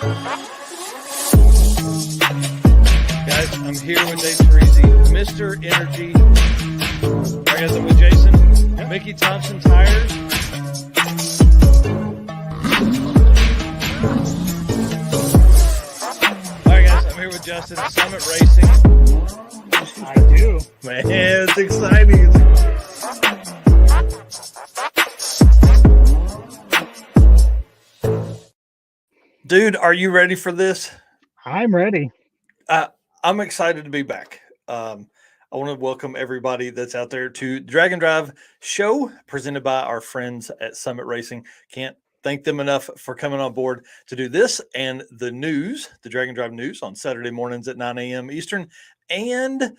Guys, I'm here with Dave Teresi, Mr. Energy. All right, guys, I'm with Jason. Mickey Thompson Tires. All right, guys, I'm here with Justin, Summit Racing. I do. Man, it's exciting. Dude, are you ready for this? I'm ready. I'm excited to be back. I want to welcome everybody that's out there to Drag and Drive show presented by our friends at Summit Racing. Can't thank them enough for coming on board to do this and the news, the Drag and Drive news on Saturday mornings at 9 a.m. Eastern. And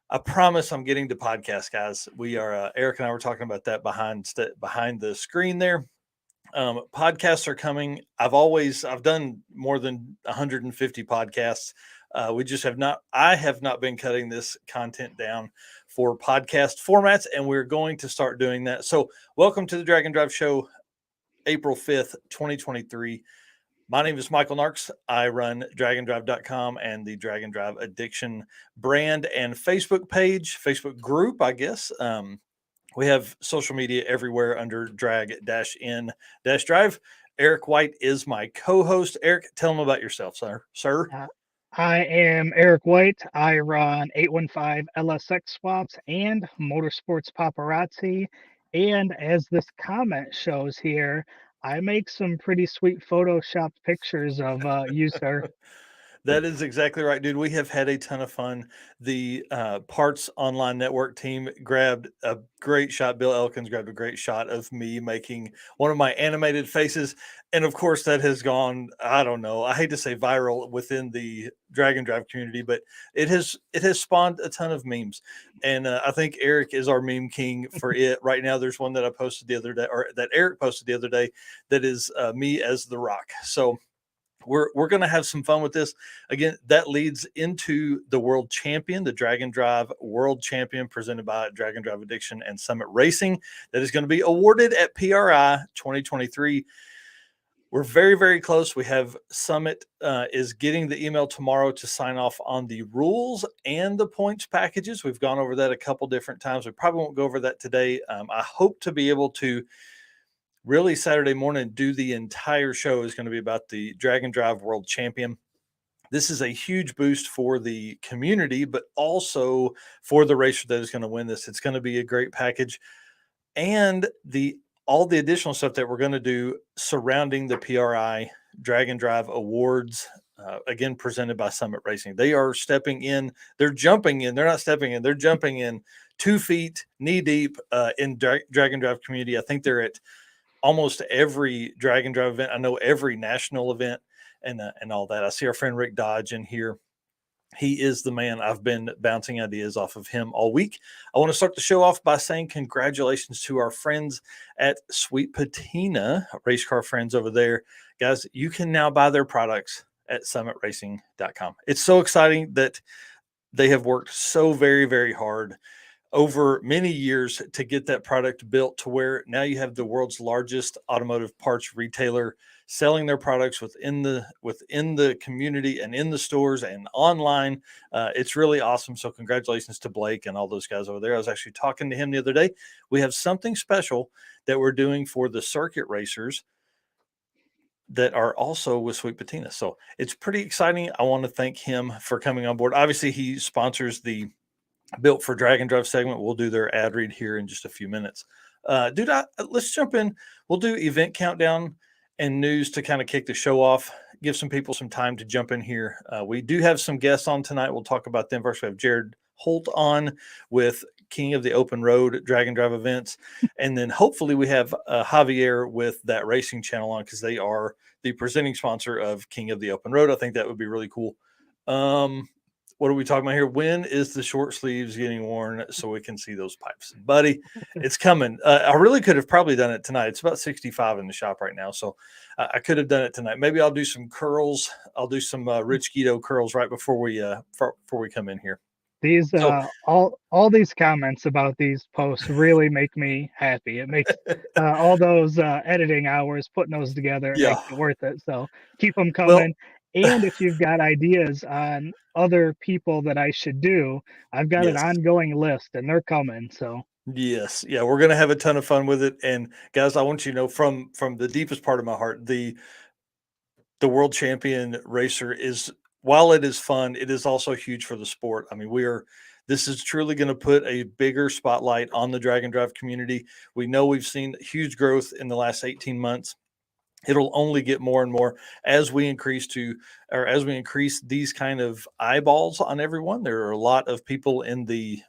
I promise I'm getting to podcast, guys. We are, Eric and I were talking about that behind the screen there. Podcasts are coming. I've done more than 150 podcasts. I have not been cutting this content down for podcast formats, and we're going to start doing that. So welcome to the Drag and Drive show, April 5th, 2023. My name is Michael Narks. I run dragonDrive.com and the Drag and Drive Addiction brand and Facebook group, I guess. We have social media everywhere under drag-n-drive. Eric White is my co-host. Eric, tell them about yourself, sir. I am Eric White. I run 815 LSX Swaps and Motorsports Paparazzi. And as this comment shows here, I make some pretty sweet Photoshop pictures of you, sir. That is exactly right, dude. We have had a ton of fun. The Parts Online Network team grabbed a great shot. Bill Elkins grabbed a great shot of me making one of my animated faces. And of course, that has gone, I don't know, I hate to say viral within the Drag and Drive community, but it has spawned a ton of memes. And I think Eric is our meme king for it. Right now, there's one that I posted the other day, or that Eric posted the other day, that is me as The Rock. So we're going to have some fun with this. Again, that leads into the world champion, the Drag and Drive world champion presented by Drag and Drive Addiction and Summit Racing that is going to be awarded at PRI 2023. We're very, very close. We have Summit is getting the email tomorrow to sign off on the rules and the points packages. We've gone over that a couple different times. We probably won't go over that today. I hope to be able to really Saturday morning do the entire show is going to be about the Drag and Drive World Champion. This is a huge boost for the community, but also for the racer that is going to win this. It's going to be a great package. And all the additional stuff that we're going to do surrounding the PRI Drag and Drive Awards, again, presented by Summit Racing. They are stepping in. They're jumping in. They're not stepping in. They're jumping in 2 feet, knee deep in Drag and Drive community. I think they're at almost every Drag and Drive event. I know every national event and all that. I see our friend Rick Dodge in here. He is the man. I've been bouncing ideas off of him all week. I want to start the show off by saying congratulations to our friends at Sweet Patina, race car friends over there. Guys, you can now buy their products at summitracing.com. It's so exciting that they have worked so very, very hard over many years to get that product built to where now you have the world's largest automotive parts retailer selling their products within the community and in the stores and online. It's really awesome. So congratulations to Blake and all those guys over there. I was actually talking to him the other day. We have something special that we're doing for the circuit racers that are also with Sweet Patina. So it's pretty exciting. I want to thank him for coming on board. Obviously, he sponsors the Built for Drag and Drive segment. We'll do their ad read here in just a few minutes. Dude, let's jump in. We'll do event countdown and news to kind of kick the show off, give some people some time to jump in here. We do have some guests on tonight. We'll talk about them first. We have Jared Holt on with King of the Open Road Drag and Drive events. And then hopefully we have Javier with That Racing channel on because they are the presenting sponsor of King of the Open Road. I think that would be really cool. What are we talking about here? When is the short sleeves getting worn so we can see those pipes? Buddy, it's coming. I really could have probably done it tonight. It's about 65 in the shop right now, so I could have done it tonight. Maybe I'll do some curls. I'll do some Rich Guido curls right before we come in here. These So all these comments about these posts really make me happy. It makes all those editing hours putting those together, it yeah, makes it worth it. So keep them well, coming. And if you've got ideas on other people that I should do, I've got an yes. ongoing list and they're coming. So Yes, yeah, we're gonna have a ton of fun with it, and guys, I want you to know from the deepest part of my heart, the world champion racer is, while it is fun, it is also huge for the sport. I mean, this is truly going to put a bigger spotlight on the drag and drive community. We know we've seen huge growth in the last 18 months. It'll only get more and more as we increase these kind of eyeballs on everyone. There are a lot of people in the,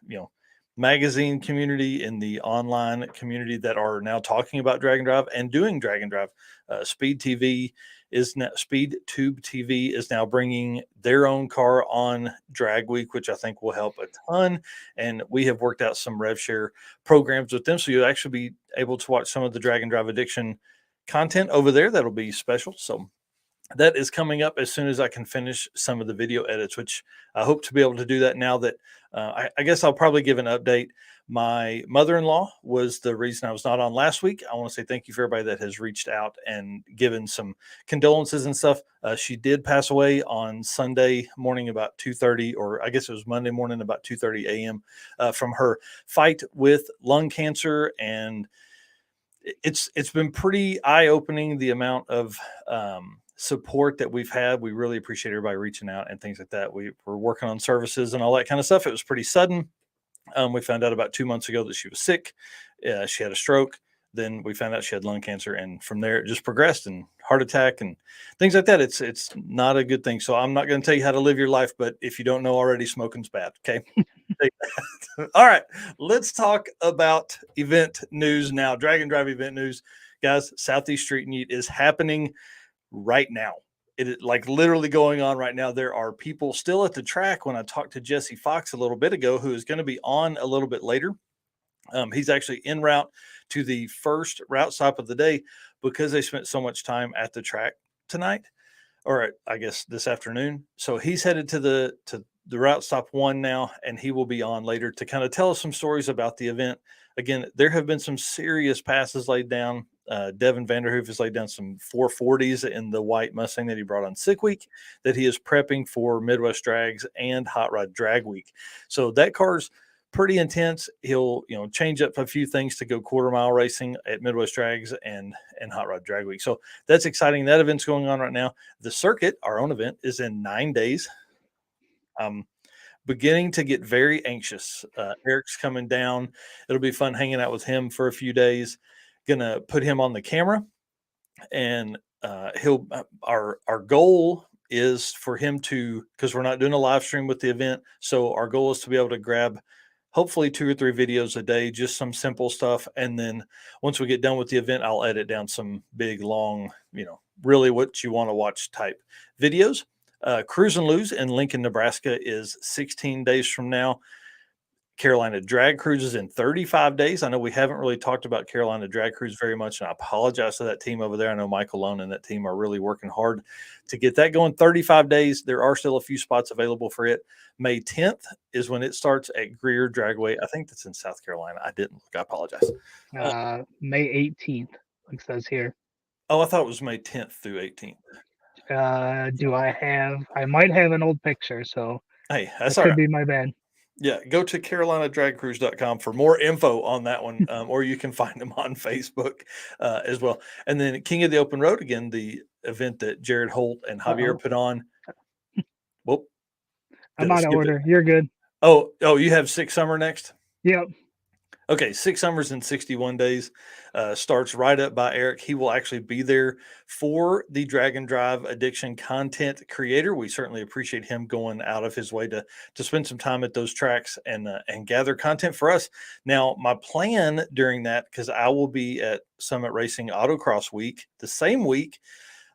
magazine community, in the online community, that are now talking about drag and drive and doing drag and drive. Speed Tube TV is now bringing their own car on Drag Week, which I think will help a ton. And we have worked out some rev share programs with them, so you'll actually be able to watch some of the drag and drive addiction content over there. That'll be special. So that is coming up as soon as I can finish some of the video edits, which I hope to be able to do that now that I guess I'll probably give an update. My mother-in-law was the reason I was not on last week. I want to say thank you for everybody that has reached out and given some condolences and stuff. She did pass away on Sunday morning about 2:30, or I guess it was Monday morning about 2:30 a.m. From her fight with lung cancer. And it's been pretty eye-opening, the amount of support that we've had. We really appreciate everybody reaching out and things like that. We're working on services and all that kind of stuff. It was pretty sudden. We found out about 2 months ago that she was sick. She had a stroke. Then we found out she had lung cancer, and from there it just progressed, and heart attack and things like that. It's not a good thing. So I'm not going to tell you how to live your life, but if you don't know already, smoking's bad. Okay. All right, let's talk about event news now. Drag and Drive event news, guys. Southeast Street-N-Yeet is happening right now. It is like literally going on right now. There are people still at the track. When I talked to Jesse Fox a little bit ago, who is going to be on a little bit later, he's actually en route to the first route stop of the day because they spent so much time at the track tonight, or I guess this afternoon. So he's headed to the route stop one now, and he will be on later to kind of tell us some stories about the event. Again, there have been some serious passes laid down. Devin Vanderhoof has laid down some 440s in the white Mustang that he brought on Sick Week, that he is prepping for Midwest Drags and Hot Rod Drag Week. So that car's pretty intense. He'll change up a few things to go quarter mile racing at Midwest Drags and Hot Rod Drag Week. So that's exciting. That event's going on right now. The circuit, our own event, is in 9 days. Beginning to get very anxious. Eric's coming down. It'll be fun hanging out with him for a few days. Gonna put him on the camera, and our goal is for him to, because we're not doing a live stream with the event, so our goal is to be able to grab hopefully 2 or 3 videos a day, just some simple stuff. And then once we get done with the event, I'll edit down some big, long, really what you want to watch type videos. Cruise and Lose in Lincoln, Nebraska is 16 days from now. Carolina Drag Cruise is in 35 days. I know we haven't really talked about Carolina Drag Cruise very much, and I apologize to that team over there. I know Michael Lone and that team are really working hard to get that going. 35 days. There are still a few spots available for it. May 10th is when it starts at Greer Dragway. I think that's in South Carolina. I didn't look. I apologize. May 18th, it says here. Oh, I thought it was May 10th through 18th. I might have an old picture, so Hey, that's that all could right. be my bad. Yeah, go to carolinadragcruise.com for more info on that one, or you can find them on Facebook as well. And then King of the Open Road, again, the event that Jared Holt and Javier Uh-oh. put on. Whoop. I'm Did I out of skip it? order. You're good. Oh, you have Six Summer next? Yep. Okay, 6 summers in 61 days starts right up by Eric. He will actually be there for the Drag and Drive Addiction content creator. We certainly appreciate him going out of his way to spend some time at those tracks and gather content for us. Now, my plan during that, because I will be at Summit Racing Autocross Week, the same week,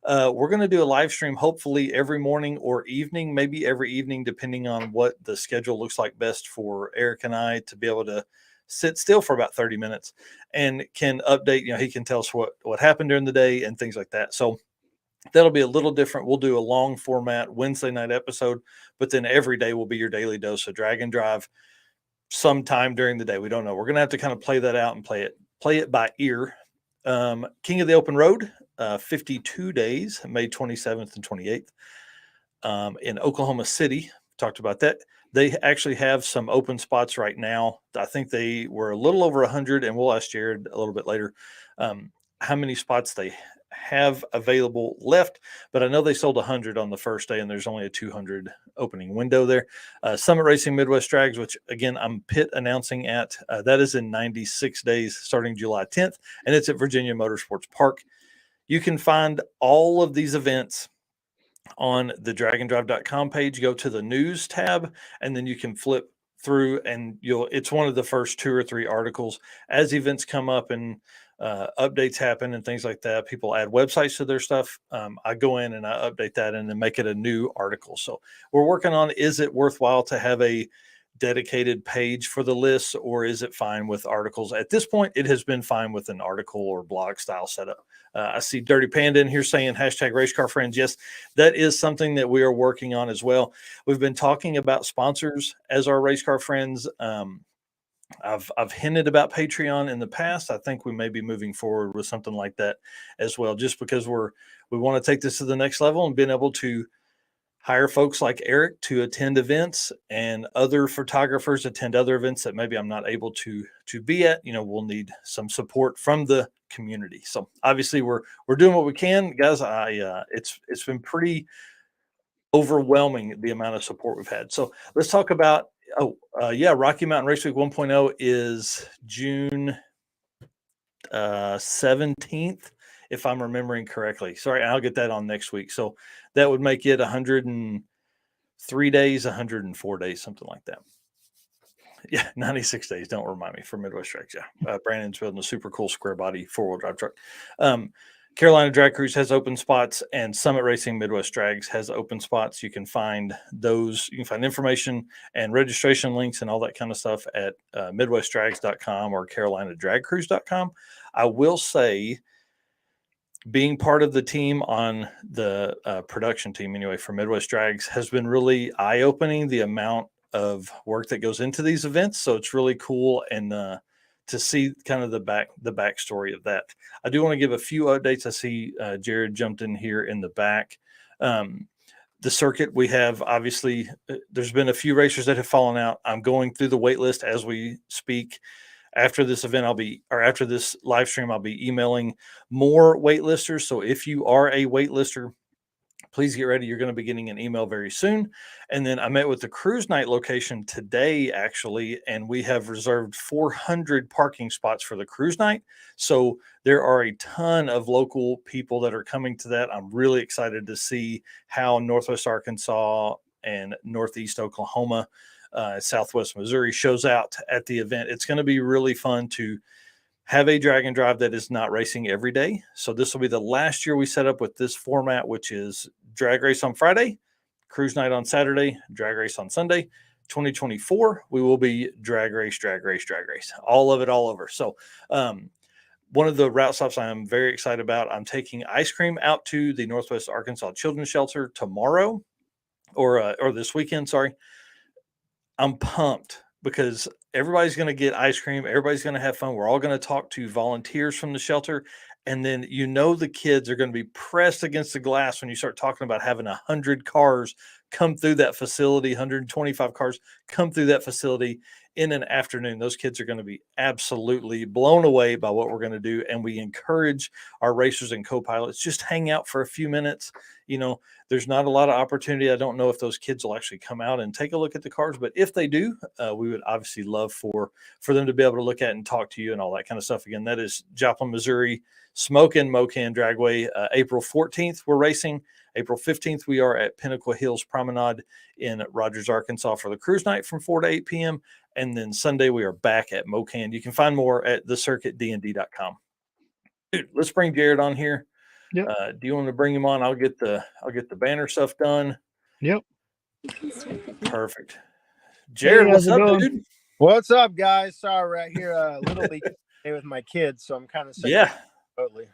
we're going to do a live stream, hopefully every morning or evening, maybe every evening, depending on what the schedule looks like best for Eric and I to be able to sit still for about 30 minutes and can update. He can tell us what happened during the day and things like that. So That'll be a little different. We'll do a long format Wednesday night episode, but then every day will be your daily dose of drag and drive sometime during the day. We don't know. We're going to have to kind of play that out and play it by ear. King of the Open Road, 52 days, May 27th and 28th, in Oklahoma City. Talked about that. They actually have some open spots right now. I think they were a little over 100, and we'll ask Jared a little bit later how many spots they have available left. But I know they sold 100 on the first day, and there's only a 200 opening window there. Summit Racing Midwest Drags, which again I'm pit announcing at, that is in 96 days starting July 10th, and it's at Virginia Motorsports Park. You can find all of these events on the dragonddrive.com page. Go to the news tab, and then you can flip through, and it's one of the first 2 or 3 articles as events come up and updates happen and things like that. People add websites to their stuff. I go in and I update that and then make it a new article. So we're working on, is it worthwhile to have a dedicated page for the lists, or is it fine with articles? At this point, it has been fine with an article or blog style setup. I see Dirty Panda in here saying hashtag race car friends. Yes, that is something that we are working on as well. We've been talking about sponsors as our race car friends. I've hinted about Patreon in the past. I think we may be moving forward with something like that as well, just because we want to take this to the next level and being able to hire folks like Eric to attend events, and other photographers attend other events that maybe I'm not able to be at. We'll need some support from the community. So obviously we're doing what we can, guys. It's been pretty overwhelming, the amount of support we've had. So let's talk about, Rocky Mountain Race Week 1.0 is June 17th, if I'm remembering correctly. Sorry, I'll get that on next week. So that would make it 103 days, 104 days, something like that. Yeah, 96 days. Don't remind me, for Midwest Drags. Yeah, Brandon's building a super cool square body 4-wheel drive truck. Carolina Drag Cruise has open spots, and Summit Racing Midwest Drags has open spots. You can find those. You can find information and registration links and all that kind of stuff at midwestdrags.com or carolinadragcruise.com. I will say, being part of the team on the production team anyway for Midwest Drags has been really eye-opening, the amount of work that goes into these events. So it's really cool, and to see kind of the backstory of that. I do want to give a few updates. I see Jared jumped in here in the back. The circuit, we have, obviously, there's been a few racers that have fallen out. I'm going through the wait list as we speak. After this event, after this live stream, I'll be emailing more waitlisters. So if you are a waitlister, please get ready. You're going to be getting an email very soon. And then I met with the cruise night location today, actually, and we have reserved 400 parking spots for the cruise night. So there are a ton of local people that are coming to that. I'm really excited to see how Northwest Arkansas and Northeast Oklahoma, Southwest Missouri shows out at the event. It's going to be really fun to have a drag and drive that is not racing every day. So this will be the last year we set up with this format, which is drag race on Friday, cruise night on Saturday, drag race on Sunday. 2024, we will be drag race, all of it, all over. So one of the route stops I am very excited about, I'm taking ice cream out to the Northwest Arkansas Children's Shelter tomorrow, or this weekend, sorry. I'm pumped because everybody's going to get ice cream. Everybody's going to have fun. We're all going to talk to volunteers from the shelter. And then, the kids are going to be pressed against the glass when you start talking about having 100 cars come through that facility, 125 cars come through that facility in an afternoon. Those kids are going to be absolutely blown away by what we're going to do. And we encourage our racers and co-pilots, just hang out for a few minutes. There's not a lot of opportunity. I don't know if those kids will actually come out and take a look at the cars, but if they do, we would obviously love for them to be able to look at and talk to you and all that kind of stuff. Again, that is Joplin, Missouri, Smokin' Mocan Dragway. April 14th, we're racing. April 15th, we are at Pinnacle Hills Promenade in Rogers, Arkansas for the cruise night from 4 to 8 p.m. And then Sunday, we are back at Mocan. You can find more at thecircuitdnd.com. Dude, let's bring Jared on here. Yep. Do you want to bring him on? I'll get the banner stuff done. Yep. Perfect. Jared, Hey, what's up, going? dude? What's up, guys? Sorry, right here, Little League with my kids, so I'm kind of yeah. remotely.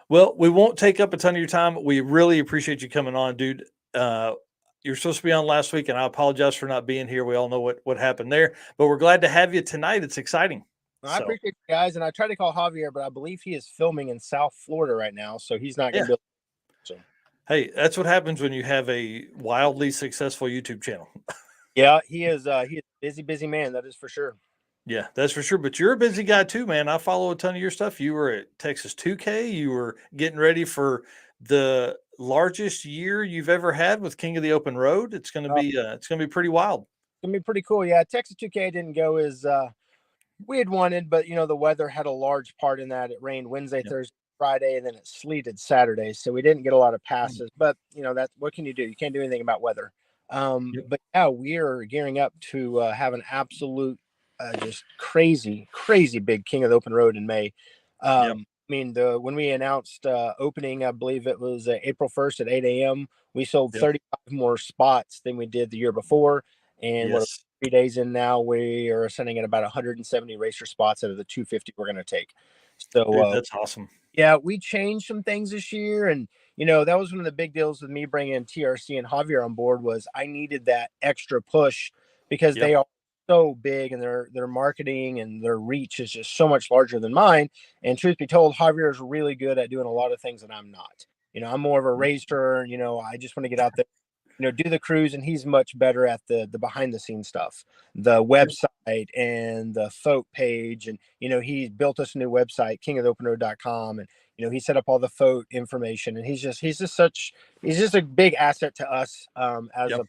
Well, we won't take up a ton of your time. We really appreciate you coming on, dude. Uh, you're supposed to be on last week, and I apologize for not being here. We all know what happened there, but we're glad to have you tonight. It's exciting. I So, appreciate you guys, and I tried to call Javier, but I believe he is filming in South Florida right now, so he's not going yeah. to be able to. So. Hey, that's what happens when you have a wildly successful YouTube channel. Yeah, he is. He is a busy, busy man. That is for sure. Yeah, that's for sure. But you're a busy guy too, man. I follow a ton of your stuff. You were at Texas 2K. You were getting ready for the largest year you've ever had with King of the Open Road. It's gonna be pretty wild. It's gonna be pretty cool. Yeah, Texas 2K didn't go as we had wanted, but the weather had a large part in that. It rained Wednesday, Yep. Thursday, Friday, and then it sleeted Saturday, so we didn't get a lot of Mm. passes. But that what can you do? You can't do anything about weather. Yep. But yeah, we are gearing up to have an absolute, just crazy, crazy big King of the Open Road in May. Yep. I mean, when we announced opening, I believe it was April 1st at 8 a.m. We sold Yep. 35 more spots than we did the year before, and what Yes. 3 days in now, we are sending at about 170 racer spots out of the 250 we're going to take. So, Dude, that's awesome. yeah, we changed some things this year, and that was one of the big deals with me bringing TRC and Javier on board was I needed that extra push because Yep. they are so big and their marketing and their reach is just so much larger than mine. And truth be told, Javier is really good at doing a lot of things that I'm not. I'm more of a racer, and I just want to get out there, do the cruise, and he's much better at the behind the scenes stuff, the website and the folk page. And he built us a new website, kingoftheopenroad.com, and he set up all the folk information, and he's just a big asset to us as Yep.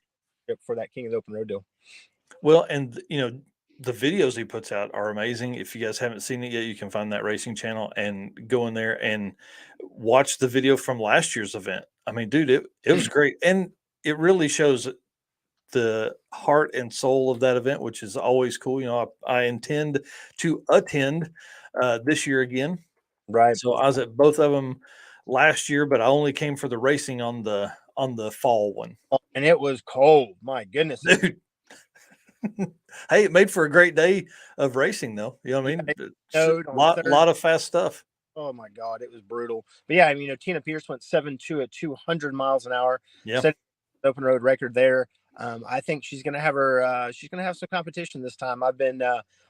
a for that King of the Open Road deal. Well, and the videos he puts out are amazing. If you guys haven't seen it yet, you can find that racing channel and go in there and watch the video from last year's event. I mean, dude, it was great. And it really shows the heart and soul of that event, which is always cool. I intend to attend this year again. Right. So I was at both of them last year, but I only came for the racing on the fall one. And it was cold. My goodness. Dude. Hey, it made for a great day of racing, though. You know what I mean? Lot of fast stuff. Oh my God, it was brutal. But yeah, I mean, Tina Pierce went 7.2 at 200 miles an hour. Yeah. Set open road record there. I think she's gonna have some competition this time. I've been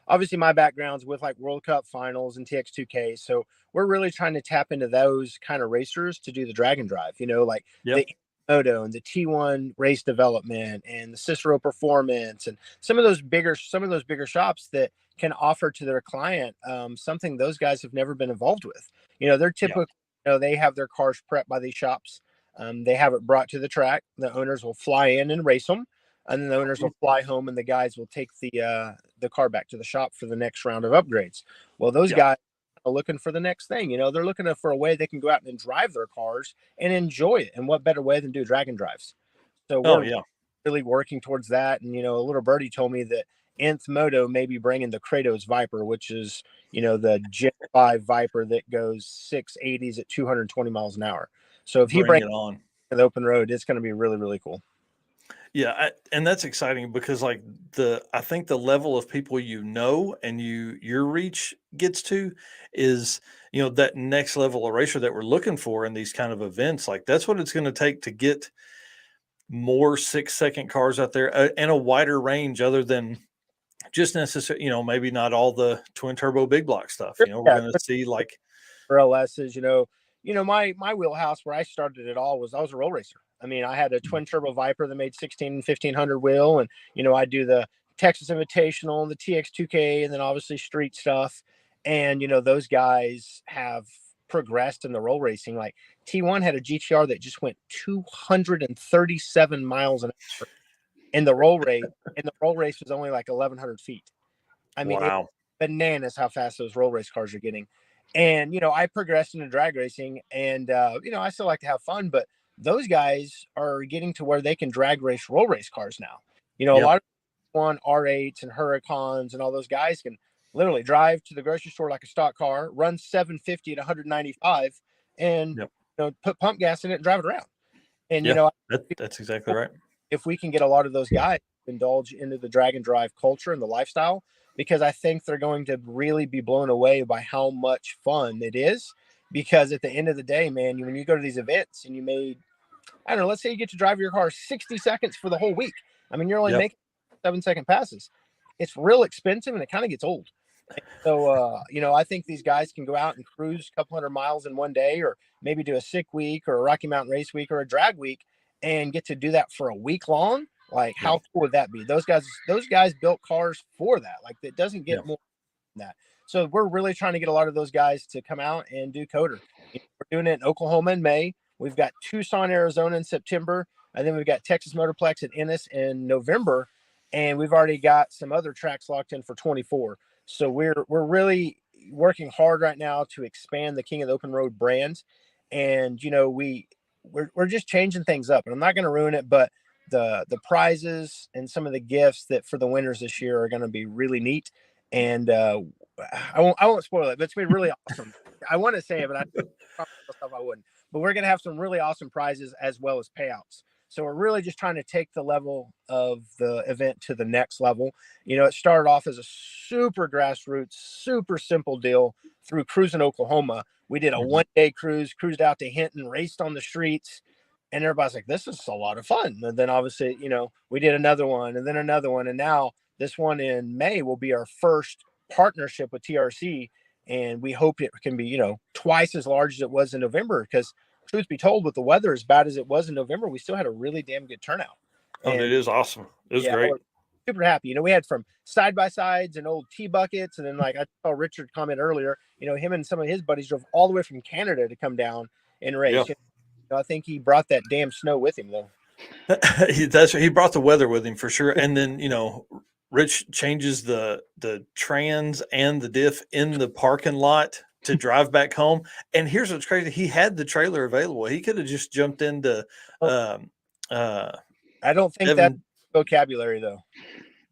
obviously my background's with like World Cup finals and TX2K, so we're really trying to tap into those kind of racers to do the drag and drive. Like Yep. the Moto and the T1 race development and the Cicero performance and some of those bigger shops that can offer to their client something those guys have never been involved with. They're typically, they have their cars prepped by these shops. They have it brought to the track. The owners will fly in and race them, and then the owners will fly home, and the guys will take the car back to the shop for the next round of upgrades. Well, those guys are looking for the next thing. They're looking for a way they can go out and drive their cars and enjoy it. And what better way than do drag and drives? So we're really working towards that. And a little birdie told me that Nth Moto may be bringing the Kratos Viper, which is the Gen 5 Viper that goes 680s at 220 miles an hour. So if he brings it on the open road, it's going to be really, really cool. Yeah, and that's exciting because I think the level of people and your reach gets to is that next level of racer that we're looking for in these kind of events. Like that's what it's going to take to get more 6-second cars out there and a wider range other than just necessarily maybe not all the twin turbo big block stuff. We're going to see like LSs. My wheelhouse where I started it all was I was a roll racer. I mean, I had a twin turbo Viper that made 1500 wheel, and I do the Texas Invitational and the TX2K, and then obviously street stuff. And those guys have progressed in the roll racing. Like T1 had a GTR that just went 237 miles an hour in the roll race, and the roll race was only like 1,100 feet. I mean, wow. It's bananas how fast those roll race cars are getting. And I progressed into drag racing, and I still like to have fun, but those guys are getting to where they can drag race roll race cars now. A lot of R8s and Huracans and all those guys can literally drive to the grocery store like a stock car, run 750 at 195, and put pump gas in it and drive it around. And that's exactly right. If we can get a lot of those guys to indulge into the drag and drive culture and the lifestyle, because I think they're going to really be blown away by how much fun it is. because at the end of the day, man, when you go to these events and you made, I don't know, let's say you get to drive your car 60 seconds for the whole week. I mean, you're only making 7-second passes. It's real expensive and it kind of gets old. So, I think these guys can go out and cruise a couple hundred miles in one day, or maybe do a sick week or a Rocky Mountain race week or a drag week, and get to do that for a week long. Like, how cool would that be? Those guys built cars for that. Like, it doesn't get more than that. So we're really trying to get a lot of those guys to come out and do KOTOR. We're doing it in Oklahoma in May. We've got Tucson, Arizona in September, and then we've got Texas Motorplex at Ennis in November, and we've already got some other tracks locked in for 24. So we're really working hard right now to expand the King of the Open Road brand, and we're just changing things up. And I'm not going to ruin it, but the prizes and some of the gifts that for the winners this year are going to be really neat. And I won't spoil it, but it's been really awesome. I want to say it, but I wouldn't. But we're going to have some really awesome prizes as well as payouts. So we're really just trying to take the level of the event to the next level. It started off as a super grassroots, super simple deal through Cruising Oklahoma. We did a one-day cruise, cruised out to Hinton, raced on the streets, and everybody's like, this is a lot of fun. And then obviously, we did another one and then another one. And now this one in May will be our first partnership with TRC. And we hope it can be, twice as large as it was in November, because truth be told, with the weather as bad as it was in November, we still had a really damn good turnout. And it is awesome. It was great. Super happy. We had from side-by-sides and old T-buckets. And then, like I saw Richard comment earlier, him and some of his buddies drove all the way from Canada to come down and race. I think he brought that damn snow with him, though. He brought the weather with him for sure. And then, Rich changes the trans and the diff in the parking lot to drive back home. And here's what's crazy. He had the trailer available. He could have just jumped into I don't think that's vocabulary, though.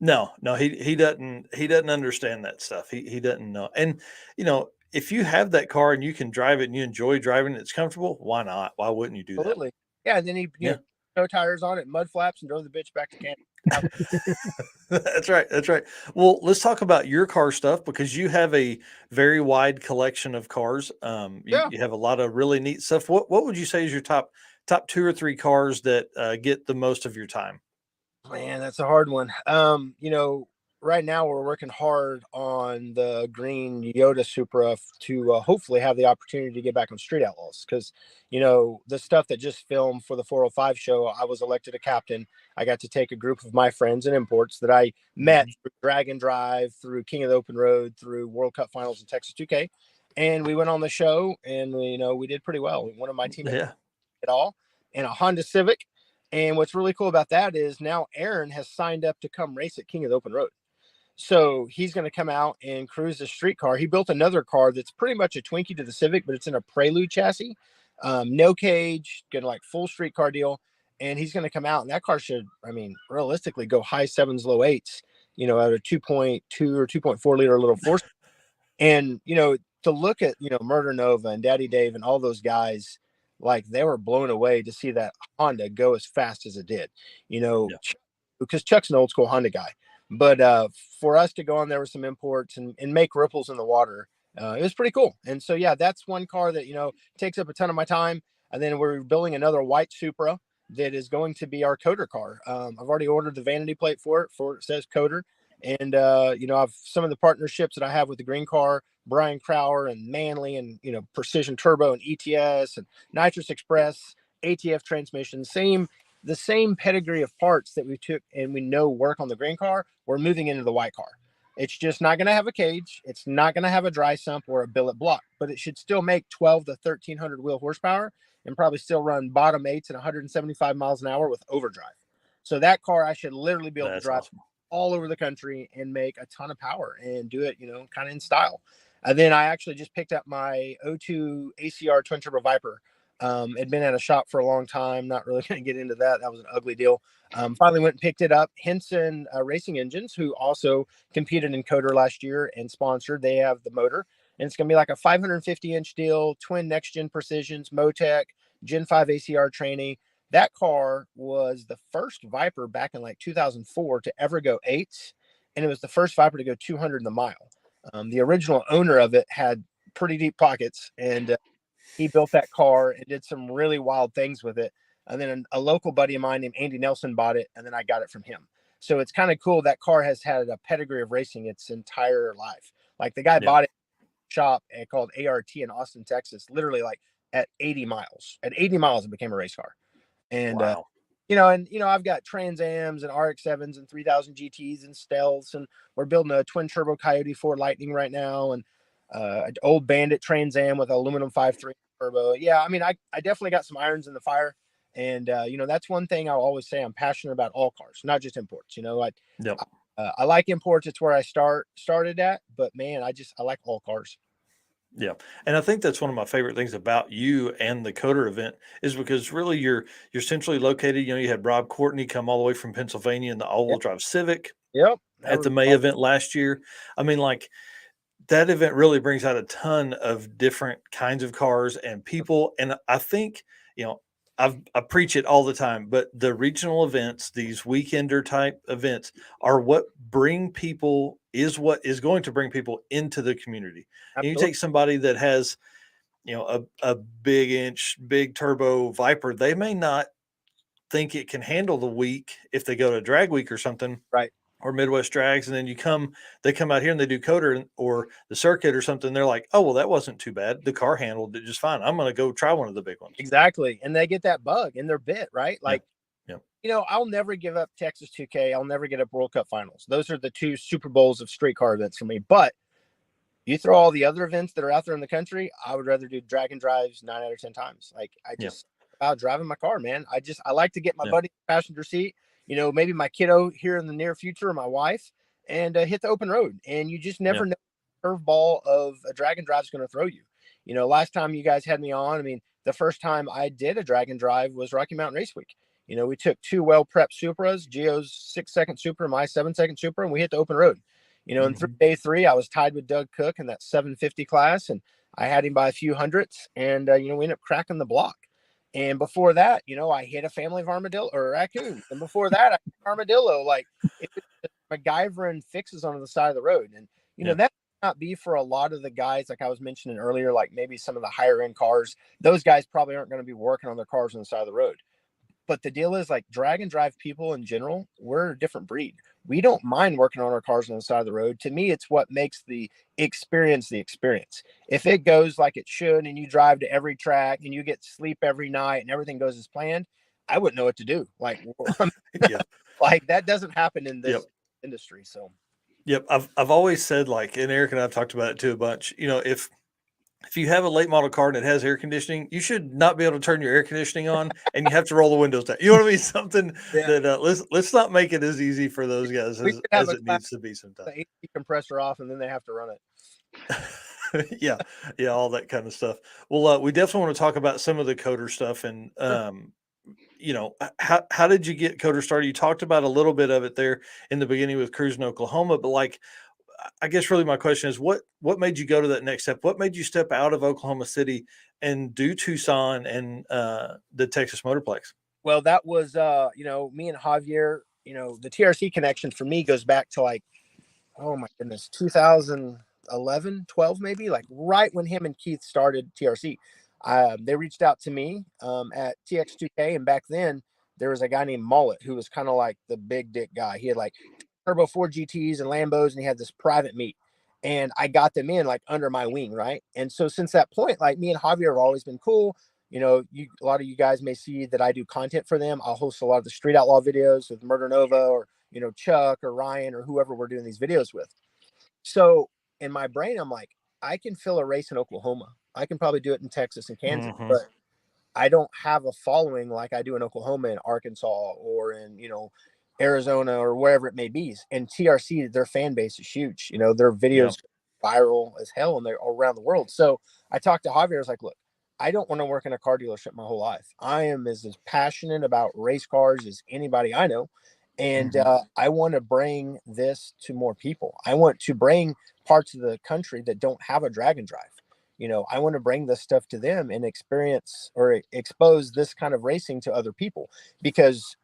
No, he doesn't understand that stuff. He doesn't know. And if you have that car and you can drive it and you enjoy driving it, it's comfortable, why not? Why wouldn't you do Absolutely. Yeah, and then he no tires on it, mud flaps, and drove the bitch back to Canada. That's right. Well, let's talk about your car stuff, because you have a very wide collection of cars. You have a lot of really neat stuff. What would you say is your top 2 or 3 cars that get the most of your time? Man, that's a hard one. Right now we're working hard on the green Yoda Supra to hopefully have the opportunity to get back on Street Outlaws, because the stuff that just filmed for the 405 show, I was elected a captain. I got to take a group of my friends and imports that I met through Drag and Drive, through King of the Open Road, through World Cup Finals in Texas 2K, and we went on the show, and we did pretty well. One of my teammates did all in a Honda Civic. And what's really cool about that is now Aaron has signed up to come race at King of the Open Road. So he's going to come out and cruise the street car. He built another car that's pretty much a Twinkie to the Civic, but it's in a Prelude chassis, no cage, good like full street car deal. And he's going to come out, and that car should, realistically go high 7s, low 8s, at a 2.2 or 2.4 liter little four. And, to look at, Murder Nova and Daddy Dave and all those guys, like, they were blown away to see that Honda go as fast as it did, because Chuck's an old school Honda guy. But for us to go on there with some imports and make ripples in the water, it was pretty cool. And so, that's one car that, takes up a ton of my time. And then we're building another white Supra that is going to be our KOTOR car. I've already ordered the vanity plate for it says KOTOR. And, I've some of the partnerships that I have with the green car, Brian Crowder and Manley and, Precision Turbo and ETS and Nitrous Express, ATF transmission, the same pedigree of parts that we took and we know work on the green car, we're moving into the white car. It's just not going to have a cage. It's not going to have a dry sump or a billet block, but it should still make 12 to 1300 wheel horsepower and probably still run bottom 8s at 175 miles an hour with overdrive. So that car, I should literally be able to drive all over the country and make a ton of power and do it, kind of in style. And then I actually just picked up my 02 ACR twin turbo Viper. Had been at a shop for a long time. Not really going to get into that. That was an ugly deal. Finally went and picked it up. Henson Racing Engines, who also competed in KOTOR last year and sponsored, they have the motor. And it's going to be like a 550-inch deal, twin next-gen Precisions, Motec, Gen 5 ACR training. That car was the first Viper back in like 2004 to ever go 8s. And it was the first Viper to go 200 in the mile. The original owner of it had pretty deep pockets, and He built that car and did some really wild things with it. And then a local buddy of mine named Andy Nelson bought it, and then I got it from him. So it's kind of cool. That car has had a pedigree of racing its entire life. Like the guy Yeah. bought it shop called ART in Austin, Texas, literally like at 80 miles. At 80 miles, it became a race car. And Wow. I've got Trans Ams and RX-7s and 3000 GTs and Stealths, and we're building a twin turbo Coyote 4 Lightning right now, and an old Bandit Trans Am with aluminum 5.3 turbo. Yeah, I mean, I definitely got some irons in the fire, and that's one thing I'll always say. I'm passionate about all cars, not just imports. Yep. I like imports. It's where I started at, but man, I like all cars. Yeah. And I think that's one of my favorite things about you and the KOTOR event is because really you're centrally located. You had Rob Courtney come all the way from Pennsylvania in the all-wheel drive Civic Yep. at the May event last year. I mean, like that event really brings out a ton of different kinds of cars and people. And I think, I preach it all the time, but the regional events, these weekender type events are what is going to bring people into the community. And you take somebody that has, a big turbo Viper, they may not think it can handle the week if they go to drag week or something. Right. Or Midwest drags, and then they come out here and they do KOTOR or the circuit or something. They're like, oh, well, that wasn't too bad. The car handled it just fine. I'm going to go try one of the big ones. Exactly. And they get that bug in their bit, right? Like, yeah. I'll never give up Texas 2K. I'll never get up World Cup finals. Those are the two Super Bowls of street car events for me. But you throw all the other events that are out there in the country, I would rather do drag and drives 9 out of 10 times. Like I just about driving my car, man. I like to get my buddy in the passenger seat, maybe my kiddo here in the near future, or my wife, and hit the open road. And you just never know the curveball of a drag and drive is going to throw you. Last time you guys had me on, I mean, the first time I did a drag and drive was Rocky Mountain Race Week. We took two well-prepped Supras, Gio's 6-second Supra, my 7-second Supra, and we hit the open road. And through day 3, I was tied with Doug Cook in that 750 class, and I had him by a few hundredths, and, we ended up cracking the block. And before that, I hit a family of armadillo or raccoons. And before that, I hit armadillo. Like, it was just MacGyvering fixes on the side of the road. And, that might not be for a lot of the guys, like I was mentioning earlier, like maybe some of the higher end cars. Those guys probably aren't going to be working on their cars on the side of the road. But the deal is, like, drag and drive people in general, we're a different breed. We don't mind working on our cars on the side of the road. To me, it's what makes the experience the experience. If it goes like it should and you drive to every track and you get sleep every night and everything goes as planned, I wouldn't know what to do. Like, like that doesn't happen in this industry. So, I've always said, like, and Eric and I've talked about it too a bunch, if you have a late model car and it has air conditioning, you should not be able to turn your air conditioning on, and you have to roll the windows down. You know what I mean? Something that let's not make it as easy for those guys as it needs to be sometimes. The AC compressor off, and then they have to run it. yeah, all that kind of stuff. Well, we definitely want to talk about some of the KOTOR stuff, and how did you get KOTOR started? You talked about a little bit of it there in the beginning with cruising Oklahoma, but like, I guess really my question is what made you go to that next step? What made you step out of Oklahoma City and do Tucson and the Texas Motorplex? Well, that was, me and Javier, the TRC connection for me goes back to like, oh my goodness, 2011, 12, maybe, like right when him and Keith started TRC. They reached out to me at TX2K. And back then there was a guy named Mullet who was kind of like the big dick guy. He had like Turbo 4 GTs and Lambos, and he had this private meet, and I got them in like under my wing, right? And so since that point, like, me and Javier have always been cool. A lot of you guys may see that I do content for them. I'll host a lot of the Street Outlaw videos with Murder Nova or Chuck or Ryan or whoever we're doing these videos with. So in my brain, I'm like, I can fill a race in Oklahoma. I can probably do it in Texas and Kansas, but I don't have a following like I do in Oklahoma and Arkansas or in Arizona or wherever it may be. And TRC, their fan base is huge. Their videos viral as hell, and they're all around the world. So I talked to Javier. I was like, look, I don't want to work in a car dealership my whole life. I am as passionate about race cars as anybody I know. And I want to bring this to more people. I want to bring parts of the country that don't have a drag and drive. I want to bring this stuff to them and experience or expose this kind of racing to other people, because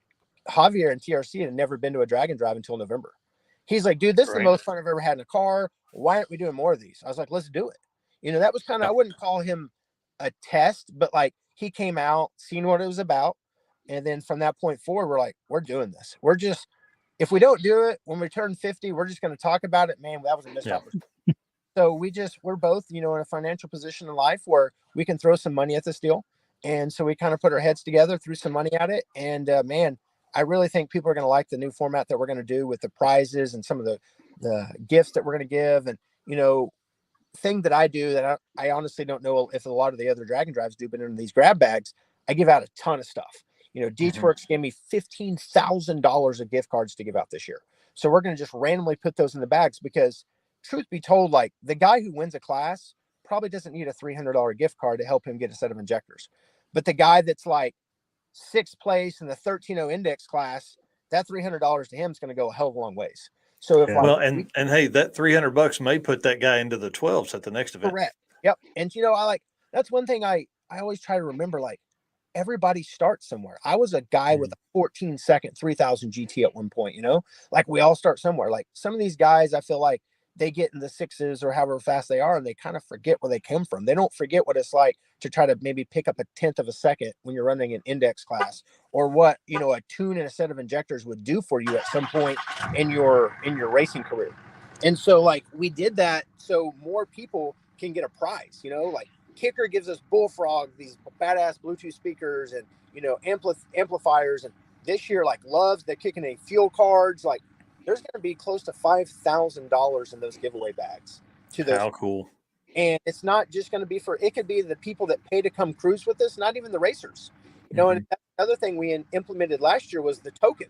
Javier and TRC had never been to a drag and drive until November. He's like, dude, this is the most fun I've ever had in a car. Why aren't we doing more of these? I was like, let's do it. That was kind of, I wouldn't call him a test, but like he came out, seen what it was about. And then from that point forward, we're like, we're doing this. We're just, if we don't do it when we turn 50, we're just going to talk about it. Man, that was a missed opportunity. So we're both, in a financial position in life where we can throw some money at this deal. And so we kind of put our heads together, threw some money at it. And man, I really think people are going to like the new format that we're going to do with the prizes and some of the gifts that we're going to give. And, thing that I do that I honestly don't know if a lot of the other Dragon Drives do, but in these grab bags, I give out a ton of stuff. Deechworks gave me $15,000 of gift cards to give out this year. So we're going to just randomly put those in the bags because truth be told, like the guy who wins a class probably doesn't need a $300 gift card to help him get a set of injectors. But the guy that's like sixth place in the 13.0 index class, that $300 to him is going to go a hell of a long ways. So if and hey, that $300 may put that guy into the 12s at the next event. Correct. Yep. And that's one thing I always try to remember, like everybody starts somewhere. I was a guy with a 14-second 3000 GT at one point, like we all start somewhere. Like some of these guys, I feel like they get in the sixes or however fast they are, and they kind of forget where they came from. They don't forget what it's like to try to maybe pick up a 1/10 of a second when you're running an index class, or what, a tune and a set of injectors would do for you at some point in your racing career. And so like we did that so more people can get a prize, like Kicker gives us Bullfrog, these badass Bluetooth speakers and, amplifiers. And this year, like Loves, they're kicking in fuel cards. Like there's going to be close to $5,000 in those giveaway bags to those. How cool. And it's not just going to be it could be the people that pay to come cruise with us, not even the racers, and another thing we implemented last year was the token.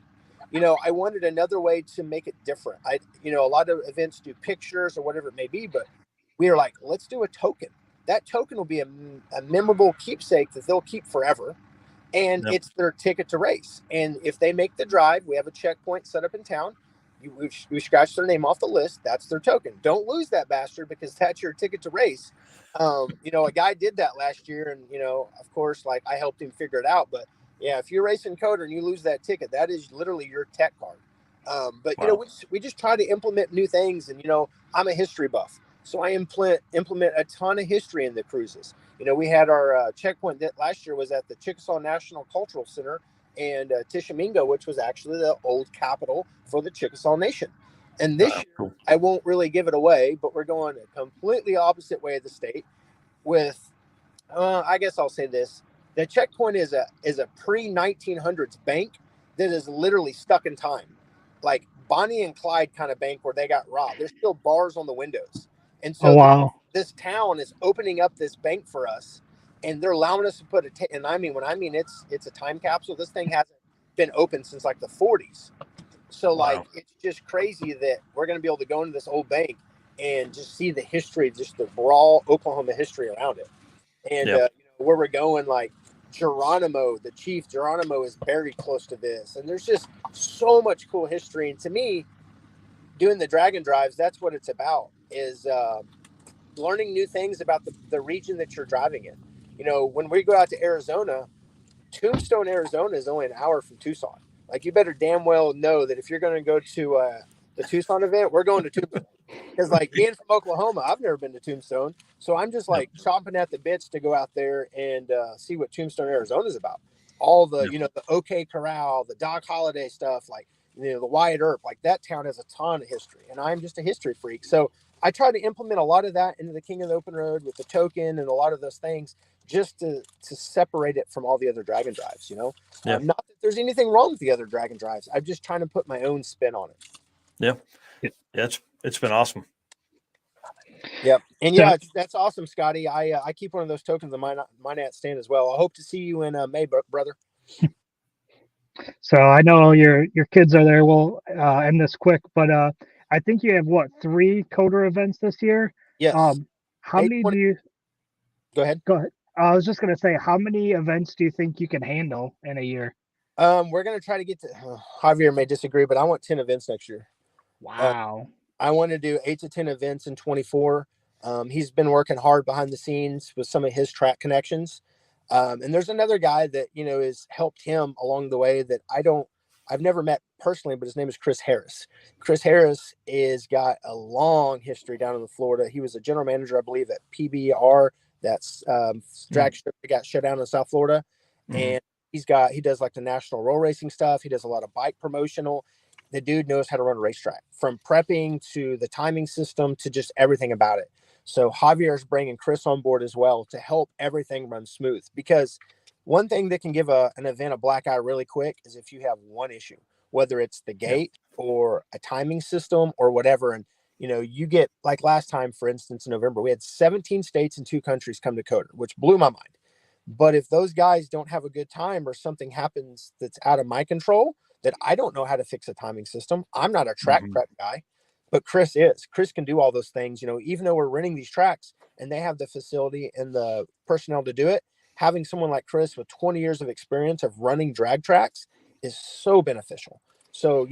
I wanted another way to make it different. A lot of events do pictures or whatever it may be, but we are like, let's do a token. That token will be a memorable keepsake that they'll keep forever. And it's their ticket to race. And if they make the drive, we have a checkpoint set up in town. We scratch their name off the list. That's their token. Don't lose that bastard because that's your ticket to race. A guy did that last year. And, of course, like I helped him figure it out. But yeah, if you're racing KOTOR and you lose that ticket, that is literally your tech card. But, we just try to implement new things. And, I'm a history buff. So I implement a ton of history in the cruises. We had our checkpoint that last year was at the Chickasaw National Cultural Center and Tishomingo, which was actually the old capital for the Chickasaw Nation. And this year, I won't really give it away, but we're going a completely opposite way of the state with, I guess I'll say this. The checkpoint is a pre-1900s bank that is literally stuck in time. Like Bonnie and Clyde kind of bank where they got robbed. There's still bars on the windows. And so this town is opening up this bank for us, and they're allowing us to put and when I mean it's a time capsule. This thing hasn't been open since like the 40s. So like it's just crazy that we're going to be able to go into this old bank and just see the history, just the raw Oklahoma history around it. And where we're going, like Geronimo, the chief Geronimo is buried close to this, and there's just so much cool history. And to me, doing the Dragon Drives, that's what it's about, is learning new things about the region that you're driving in. When we go out to Arizona, Tombstone, Arizona is only an hour from Tucson. Like you better damn well know that if you're going to go to the Tucson event, we're going to Tombstone. Because like being from Oklahoma, I've never been to Tombstone. So I'm just like chomping at the bits to go out there and see what Tombstone, Arizona is about. All the, the OK Corral, the Doc Holliday stuff, like, the Wyatt Earp, like that town has a ton of history, and I'm just a history freak. So I try to implement a lot of that into the King of the Open Road with the token and a lot of those things just to separate it from all the other Dragon Drives, Not that there's anything wrong with the other Dragon Drives. I'm just trying to put my own spin on it. Yeah. It's been awesome. Yep. And that's awesome, Scotty. I keep one of those tokens on my nightstand as well. I hope to see you in May, brother. So I know your kids are there. We'll end this quick, but I think you have 3 KOTOR events this year. Yes. How many do you? Go ahead. I was just gonna say, how many events do you think you can handle in a year? We're gonna try to get to. Javier may disagree, but I want 10 events next year. Wow. I want to do 8 to 10 events in 24. He's been working hard behind the scenes with some of his track connections. And there's another guy that, has helped him along the way that I've never met personally, but his name is Chris Harris. Chris Harris is got a long history down in Florida. He was a general manager, I believe, at PBR, that's drag strip that got shut down in South Florida. And he does like the national roll racing stuff. He does a lot of bike promotional. The dude knows how to run a racetrack, from prepping to the timing system to just everything about it. So Javier's bringing Chris on board as well to help everything run smooth, because one thing that can give an event a black eye really quick is if you have one issue, whether it's the gate or a timing system or whatever. And, you get, like last time, for instance, in November, we had 17 states and 2 countries come to KOTOR, which blew my mind. But if those guys don't have a good time or something happens that's out of my control, that I don't know how to fix a timing system. I'm not a track prep guy, but Chris is. Chris can do all those things, even though we're renting these tracks and they have the facility and the personnel to do it. Having someone like Chris with 20 years of experience of running drag tracks is so beneficial. So,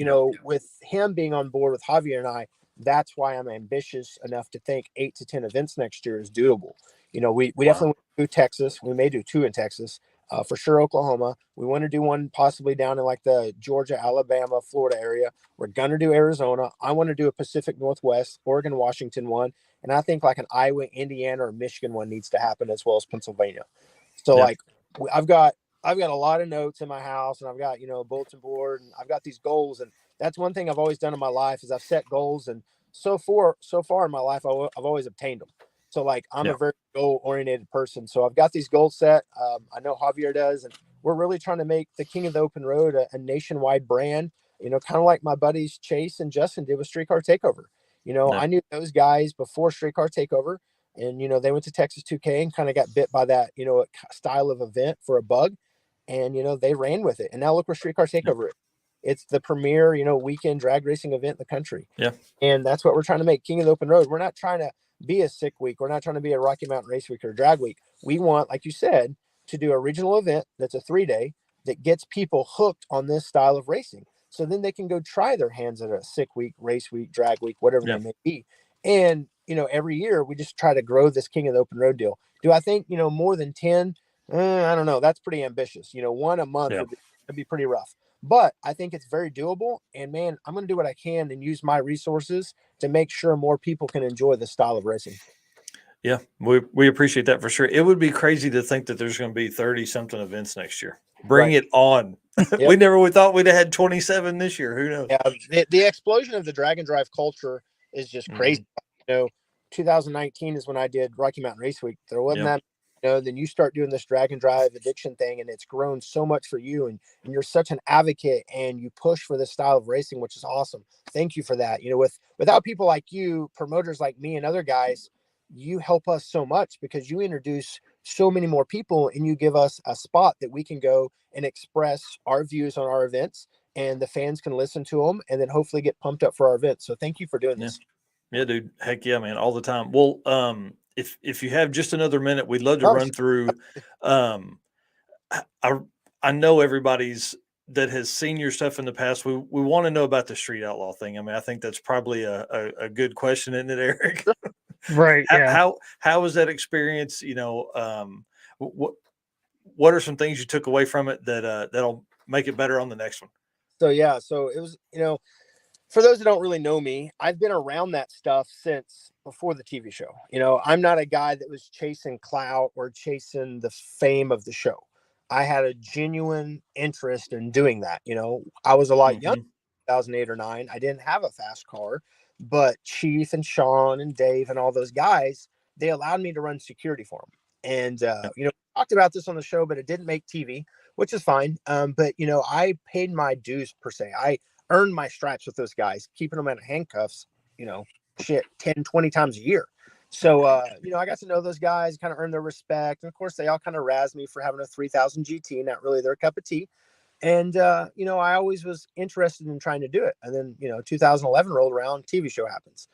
with him being on board with Javier and I, that's why I'm ambitious enough to think 8 to 10 events next year is doable. We definitely want to do Texas. We may do 2 in Texas, for sure. Oklahoma. We want to do one possibly down in like the Georgia, Alabama, Florida area. We're going to do Arizona. I want to do a Pacific Northwest, Oregon, Washington one. And I think like an Iowa, Indiana, or Michigan one needs to happen, as well as Pennsylvania. So like I've got a lot of notes in my house, and I've got, a bulletin board, and I've got these goals. And that's one thing I've always done in my life is I've set goals. And so far in my life, I've always obtained them. So like I'm a very goal oriented person. So I've got these goals set. I know Javier does, and we're really trying to make the King of the Open Road a nationwide brand, kind of like my buddies Chase and Justin did with Streetcar Takeover. I knew those guys before Streetcar Takeover, and, they went to Texas 2K and kind of got bit by that, style of event for a bug. And, they ran with it. And now look where Streetcar Takeover is. It's the premier, weekend drag racing event in the country. Yeah. And that's what we're trying to make, King of the Open Road. We're not trying to be a sick week. We're not trying to be a Rocky Mountain Race Week or drag week. We want, like you said, to do a regional event that's a 3-day that gets people hooked on this style of racing. So then they can go try their hands at a sick week, race week, drag week, whatever they may be. And, every year we just try to grow this King of the Open Road deal. Do I think, more than 10? I don't know. That's pretty ambitious. One a month would be pretty rough. But I think it's very doable. And, man, I'm going to do what I can and use my resources to make sure more people can enjoy this style of racing. Yeah, we appreciate that for sure. It would be crazy to think that there's going to be 30-something events next year. Bring it on. We thought we'd have had 27 this year. Who knows? Yeah, the explosion of the drag and drive culture is just crazy. 2019 is when I did Rocky Mountain Race Week. There wasn't that, then you start doing this drag and drive addiction thing, and it's grown so much for you. And you're such an advocate, and you push for this style of racing, which is awesome. Thank you for that. Without people like you, promoters like me and other guys, you help us so much because you introduce so many more people, and you give us a spot that we can go and express our views on our events, and the fans can listen to them and then hopefully get pumped up for our events. So thank you for doing this. Yeah, dude. Heck yeah, man. All the time. Well, if you have just another minute, we'd love to run through. I know everybody's that has seen your stuff in the past. We want to know about the Street Outlaw thing. I mean, I think that's probably a good question, isn't it, Eric? Right. How was that experience? What are some things you took away from it that that'll make it better on the next one? So it was, for those that don't really know me, I've been around that stuff since before the TV show. I'm not a guy that was chasing clout or chasing the fame of the show. I had a genuine interest in doing that. I was a lot younger, 2008 or 9. I didn't have a fast car, but Chief and Sean and Dave and all those guys, they allowed me to run security for them. And, we talked about this on the show, but it didn't make TV, which is fine. But, I paid my dues per se. I earned my stripes with those guys, keeping them in handcuffs, 10, 20 times a year. So, I got to know those guys, kind of earned their respect. And of course, they all kind of razzed me for having a 3000 GT, not really their cup of tea. And, I always was interested in trying to do it. And then, 2011 rolled around, TV show happens.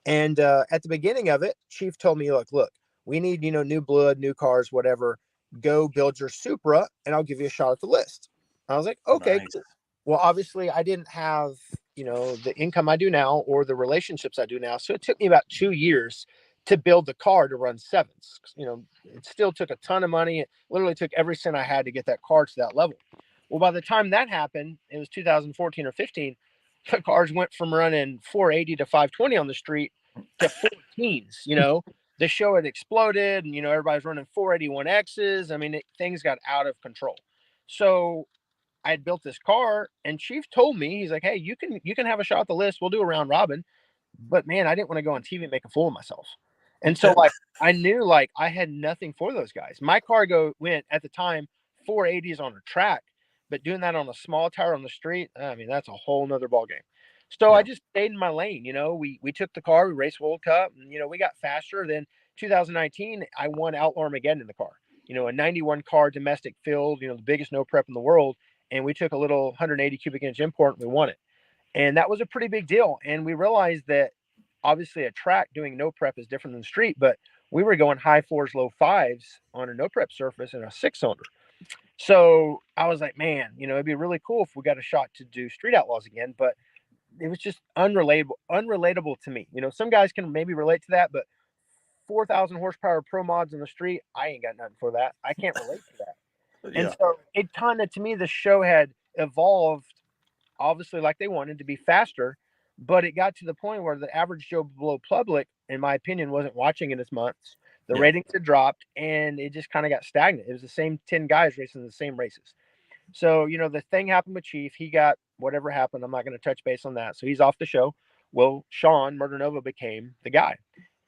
And at the beginning of it, Chief told me, look, we need, new blood, new cars, whatever. Go build your Supra, and I'll give you a shot at the list. I was like, okay, cool. Well, obviously, I didn't have, the income I do now or the relationships I do now. So it took me about 2 years to build the car to run sevens. It still took a ton of money. It literally took every cent I had to get that car to that level. Well, by the time that happened, it was 2014 or 15, the cars went from running 480 to 520 on the street to 14s, the show had exploded, and everybody's running 481Xs. I mean, things got out of control. So I had built this car, and Chief told me, he's like, "Hey, you can have a shot at the list. We'll do a round robin." But man, I didn't want to go on TV and make a fool of myself. And so like I knew like I had nothing for those guys. My car went at the time 480s on a track, but doing that on a small tire on the street, I mean, that's a whole nother ball game. So I just stayed in my lane. We took the car, we raced World Cup, and we got faster. Then 2019, I won Outlaw Armageddon in the car. A 91 car domestic field, the biggest no prep in the world. And we took a little 180 cubic inch import and we won it. And that was a pretty big deal. And we realized that obviously a track doing no prep is different than the street, but we were going high fours, low fives on a no prep surface in a 6-cylinder. So I was like, man, it'd be really cool if we got a shot to do Street Outlaws again, but it was just unrelatable to me. Some guys can maybe relate to that, but 4,000 horsepower pro mods in the street, I ain't got nothing for that. I can't relate to that. And so it kind of, to me, the show had evolved, obviously, like they wanted to be faster, but it got to the point where the average Joe Blow public, in my opinion, wasn't watching it as much. The ratings had dropped, and it just kind of got stagnant. It was the same 10 guys racing the same races. So, the thing happened with Chief. He got whatever happened. I'm not going to touch base on that. So he's off the show. Well, Sean Murder Nova became the guy.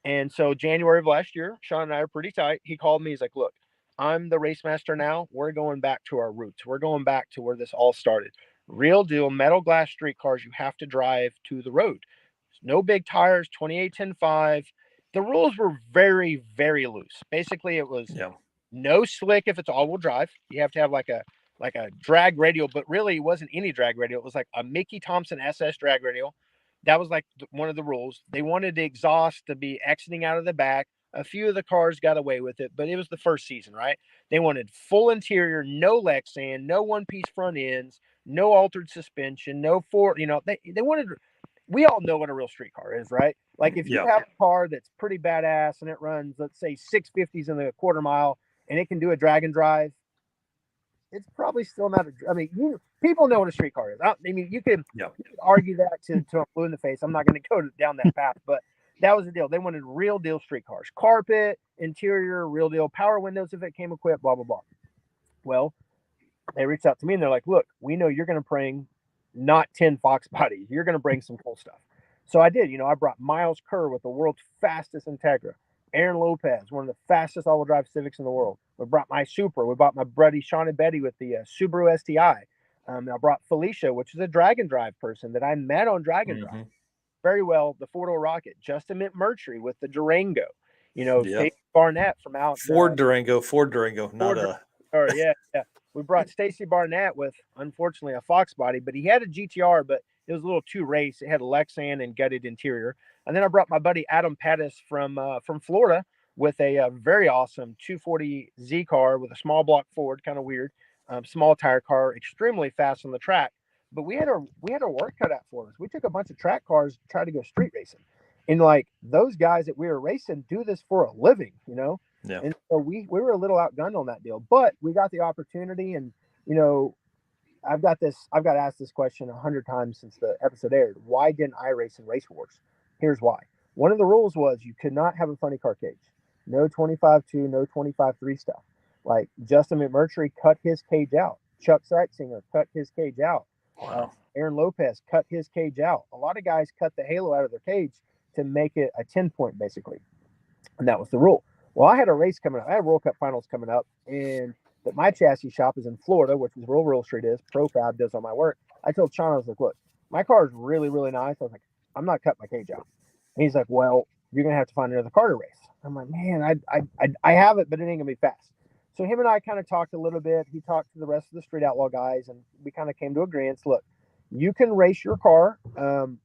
And so January of last year, Sean and I are pretty tight. He called me. He's like, look, I'm the race master now. We're going back to our roots. We're going back to where this all started. Real deal metal glass street cars you have to drive to the road. No big tires, 28-10-5. The rules were very, very loose. Basically, it was no slick if it's all-wheel drive. You have to have like a drag radial, but really it wasn't any drag radial. It was like a Mickey Thompson SS drag radial. That was like one of the rules. They wanted the exhaust to be exiting out of the back. A few of the cars got away with it, but it was the first season, right? They wanted full interior, no Lexan, no one-piece front ends, no altered suspension, no they wanted. We all know what a real street car is, right? Like if you have a car that's pretty badass and it runs, let's say 650s in the quarter mile, and it can do a drag and drive, it's probably still not people know what a street car is. You can argue that to blue in the face. I'm not going to go down that path, but that was the deal. They wanted real deal street cars, carpet, interior, real deal, power windows if it came equipped, blah, blah, blah. Well, they reached out to me and they're like, look, we know you're going to bring not 10 Fox bodies. You're going to bring some cool stuff. So I did. I brought Miles Kerr with the world's fastest Integra. Aaron Lopez, one of the fastest all-wheel drive Civics in the world. We brought my Supra. We brought my buddy Sean and Betty with the Subaru STI. I brought Felicia, which is a drag and drive person that I met on drag and drive. Very well, the four-door Rocket. Justin Mercury with the Durango. Stacey Barnett from out Ford Durango, not yeah. We brought Stacey Barnett with, unfortunately, a Fox body, but he had a GTR, but it was a little too race. It had a Lexan and gutted interior. And then I brought my buddy Adam Pettis from Florida with a very awesome 240Z car with a small block Ford, kind of weird, small tire car, extremely fast on the track. But we had our work cut out for us. We took a bunch of track cars to try to go street racing. And like those guys that we were racing do this for a living, Yeah. And so we were a little outgunned on that deal, but we got the opportunity. And, I've got asked this question 100 times since the episode aired. Why didn't I race in Race Wars? Here's why. One of the rules was you could not have a funny car cage. No 25-2, no 25-3 stuff. Like Justin McMurtry cut his cage out. Chuck Seitzinger cut his cage out. Wow. Aaron Lopez cut his cage out. A lot of guys cut the halo out of their cage to make it a 10-point, basically. And that was the rule. Well, I had a race coming up. I had World Cup finals coming up, and that my chassis shop is in Florida, which is where Real Street is. ProFab does all my work. I told Sean, I was like, look, my car is really, really nice. I was like, I'm not cutting my cage out. And he's like, well, you're going to have to find another car to race. I'm like, man, I have it, but it ain't going to be fast. So him and I kind of talked a little bit. He talked to the rest of the Street Outlaw guys, and we kind of came to agreement. Look, you can race your car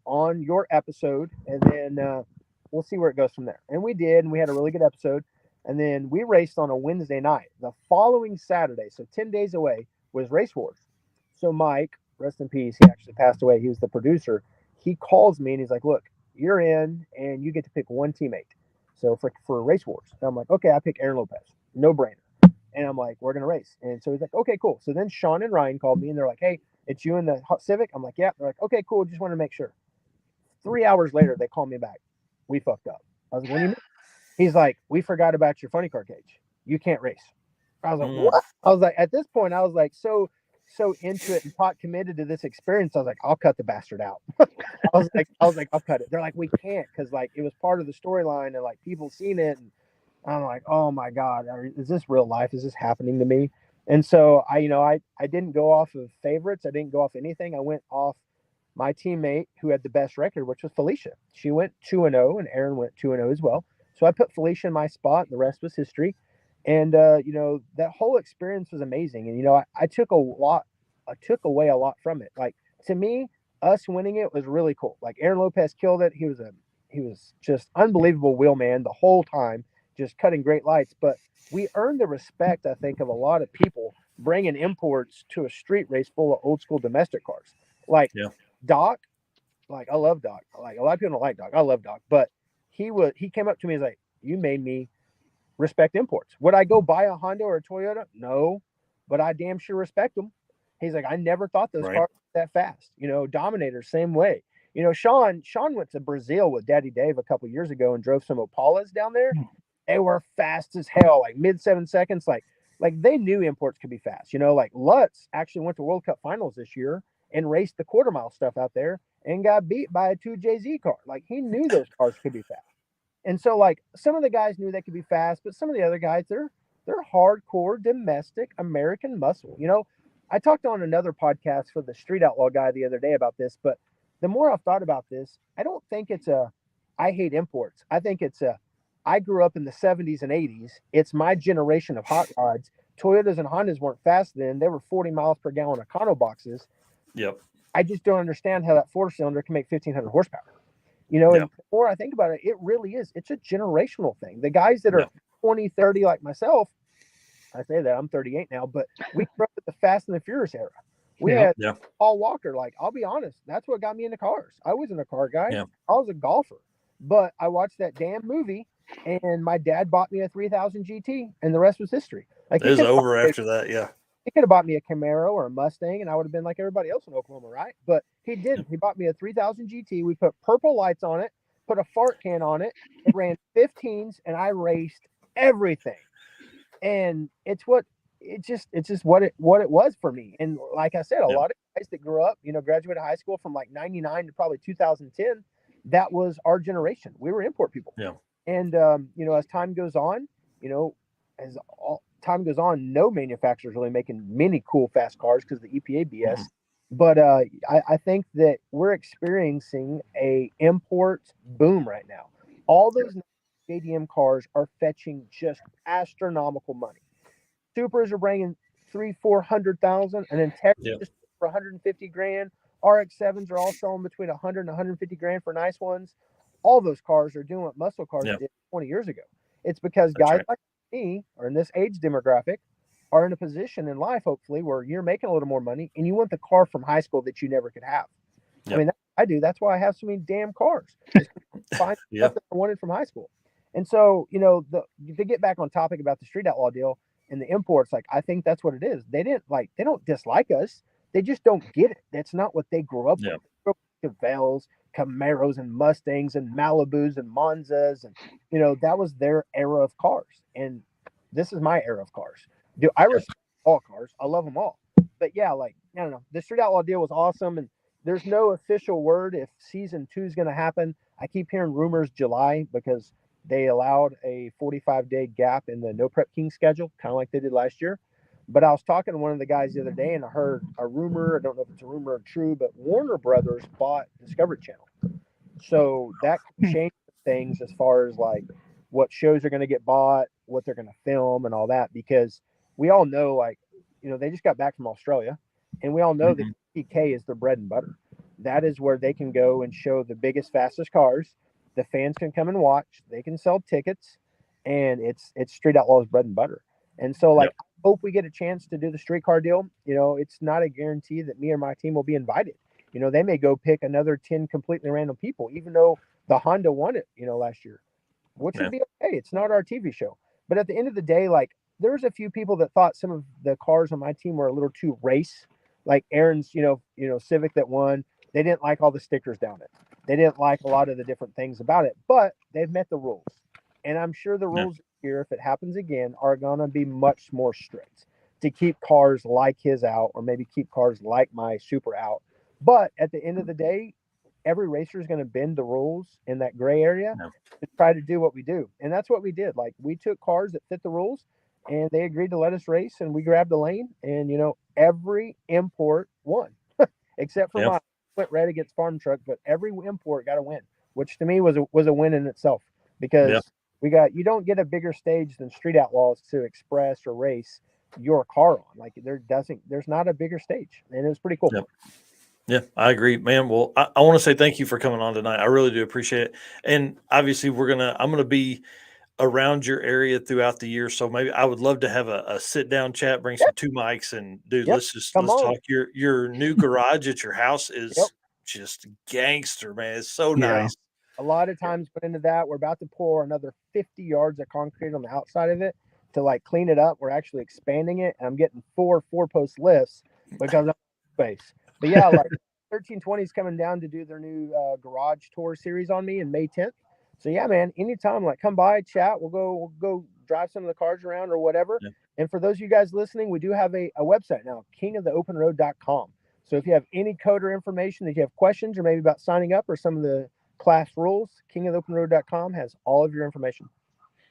on your episode, and then we'll see where it goes from there. And we did, and we had a really good episode. And then we raced on a Wednesday night. The following Saturday, so 10 days away, was Race Wars. So Mike, rest in peace, he actually passed away. He was the producer. He calls me, and he's like, look, you're in, and you get to pick one teammate. So for Race Wars. And I'm like, okay, I pick Aaron Lopez. No brainer. And I'm like, we're going to race. And so he's like, okay, cool. So then Sean and Ryan called me, and they're like, hey, it's you in the Civic? I'm like, yeah. They're like, okay, cool. Just want to make sure. 3 hours later, they call me back. We fucked up. I was like, what do you mean? He's like, we forgot about your funny car cage. You can't race. I was like, Mm. what? I was like, at this point, I was like, so into it and pot committed to this experience. I was like, I'll cut the bastard out. I was like, I'll cut it. They're like, we can't, because like it was part of the storyline and like people seen it. And I'm like, oh my God, is this real life? Is this happening to me? And so I didn't go off of favorites. I didn't go off anything. I went off my teammate who had the best record, which was Felicia. She went 2-0, and Aaron went 2-0 as well. So I put Felicia in my spot, and the rest was history. And that whole experience was amazing. And I took away a lot from it. Like, to me, us winning it was really cool. Like, Aaron Lopez killed it. He was just unbelievable wheelman the whole time, just cutting great lights. But we earned the respect, I think, of a lot of people bringing imports to a street race full of old school domestic cars. Like, Yeah. Doc, like, I love Doc. Like, a lot of people don't like Doc. I love Doc, but he came up to me and was like, you made me respect imports. Would I go buy a Honda or a Toyota? No, but I damn sure respect them. He's like, I never thought those Right. cars were that fast. Dominator, same way. Sean went to Brazil with Daddy Dave a couple years ago and drove some Opalas down there. They were fast as hell, like mid 7 seconds. Like they knew imports could be fast. Like Lutz actually went to World Cup finals this year and raced the quarter mile stuff out there and got beat by a 2JZ car. Like, he knew those cars could be fast. And so, like, some of the guys knew they could be fast, but some of the other guys, they're hardcore domestic American muscle. I talked on another podcast for the Street Outlaw guy the other day about this, but the more I've thought about this, I don't think it's I hate imports. I think it's I grew up in the 70s and 80s. It's my generation of hot rods. Toyotas and Hondas weren't fast then. They were 40 miles per gallon Econo boxes. Yep. I just don't understand how that four-cylinder can make 1,500 horsepower. And the more I think about it, it really is. It's a generational thing. The guys that are 20, 30 like myself, I say that, I'm 38 now, but we grew up with the Fast and the Furious era. We had Paul Walker. Like, I'll be honest, that's what got me into cars. I wasn't a car guy. Yeah. I was a golfer. But I watched that damn movie, and my dad bought me a 3000 GT, and the rest was history. Like, It was over after that, yeah. He could have bought me a Camaro or a Mustang, and I would have been like everybody else in Oklahoma, right? But he didn't. He bought me a 3000 GT. We put purple lights on it, put a fart can on it. It ran 15s, and I raced everything. And it's just what it was for me. And like I said, a lot of guys that grew up, graduated high school from like 99 to probably 2010, that was our generation. We were import people. Yeah. And as time goes on, no manufacturer's really making many cool fast cars because of the EPA BS. Mm-hmm. But I think that we're experiencing a import boom right now. All those JDM cars are fetching just astronomical money. Supers are bringing 300,000-400,000, and Integra just for 150 grand. RX-7s are all selling between 100 and 150 grand for nice ones. All those cars are doing what muscle cars did 20 years ago. It's because guys like me, or in this age demographic, are in a position in life, hopefully, where you're making a little more money and you want the car from high school that you never could have. Yep. I mean, I do. That's why I have so many damn cars. Find stuff that I wanted from high school. And so, to get back on topic about the Street Outlaw deal and the imports, like, I think that's what it is. They don't dislike us. They just don't get it. That's not what they grew up with. They grew up with Cavelles, Camaros, and Mustangs, and Malibus, and Monzas, and that was their era of cars. And this is my era of cars. Do I respect all cars? I love them all. But yeah, like, I don't know. The Street Outlaw deal was awesome, and there's no official word if season 2 is going to happen. I keep hearing rumors July because they allowed a 45-day gap in the No Prep King schedule, kind of like they did last year. But I was talking to one of the guys the other day, and I heard a rumor. I don't know if it's a rumor or true, but Warner Brothers bought Discovery Channel. So that changed things as far as like what shows are going to get bought, what they're going to film, and all that. Because we all know, like, they just got back from Australia, and we all know that PK is their bread and butter. That is where they can go and show the biggest, fastest cars. The fans can come and watch. They can sell tickets, and it's Street Outlaws bread and butter. And so, like, I hope we get a chance to do the streetcar deal. It's not a guarantee that me or my team will be invited. They may go pick another 10 completely random people, even though the Honda won it, last year, which would be okay. It's not our TV show. But at the end of the day, like, there was a few people that thought some of the cars on my team were a little too race, like Aaron's, Civic that won. They didn't like all the stickers down it. They didn't like a lot of the different things about it, but they've met the rules. And I'm sure the Yeah. rules here, if it happens again, are going to be much more strict to keep cars like his out, or maybe keep cars like my Super out. But at the end of the day, every racer is going to bend the rules in that gray area Yeah. to try to do what we do. And that's what we did. Like, we took cars that fit the rules, and they agreed to let us race, and we grabbed a lane, and every import won except for Yeah. my went red against farm truck, but every import got a win, which to me was a win in itself, because you don't get a bigger stage than Street Outlaws to express or race your car on. Like, there's not a bigger stage, and it was pretty cool. Yep. Yeah, I agree, man. Well, I want to say thank you for coming on tonight. I really do appreciate it. And obviously I'm gonna be around your area throughout the year. So maybe I would love to have a sit down chat, bring some two mics, and dude, Yep. let's Come on. talk. Your new garage at your house is just gangster, man. It's so Yeah. nice. A lot of times put into that. We're about to pour another 50 yards of concrete on the outside of it to like clean it up. We're actually expanding it, and I'm getting 4-post lifts because of space. But yeah, like 1320 is coming down to do their new garage tour series on me in May 10th. So yeah, man, anytime, like, come by, chat. We'll go drive some of the cars around or whatever. Yeah. And for those of you guys listening, we do have a website now, kingoftheopenroad.com. So if you have any KOTOR information, that you have questions, or maybe about signing up or some of the class rules, kingoftheopenroad.com has all of your information.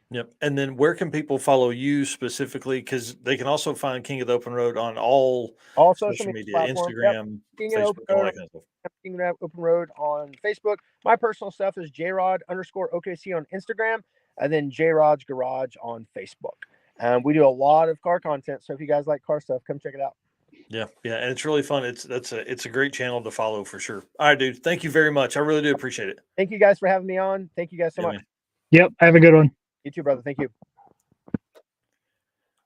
Yep. And then where can people follow you specifically? Because they can also find King of the Open Road on all social media, platforms. Instagram, King of the Facebook, Open all Road, that kind of stuff. King of the Open Road on Facebook. My personal stuff is JRod_OKC on Instagram, and then JRod's Garage on Facebook. We do a lot of car content, so if you guys like car stuff, come check it out. Yeah, and it's really fun. It's a great channel to follow for sure. All right, dude. Thank you very much. I really do appreciate it. Thank you guys for having me on. Thank you guys so much. Man. Yep. Have a good one. You too, brother. Thank you.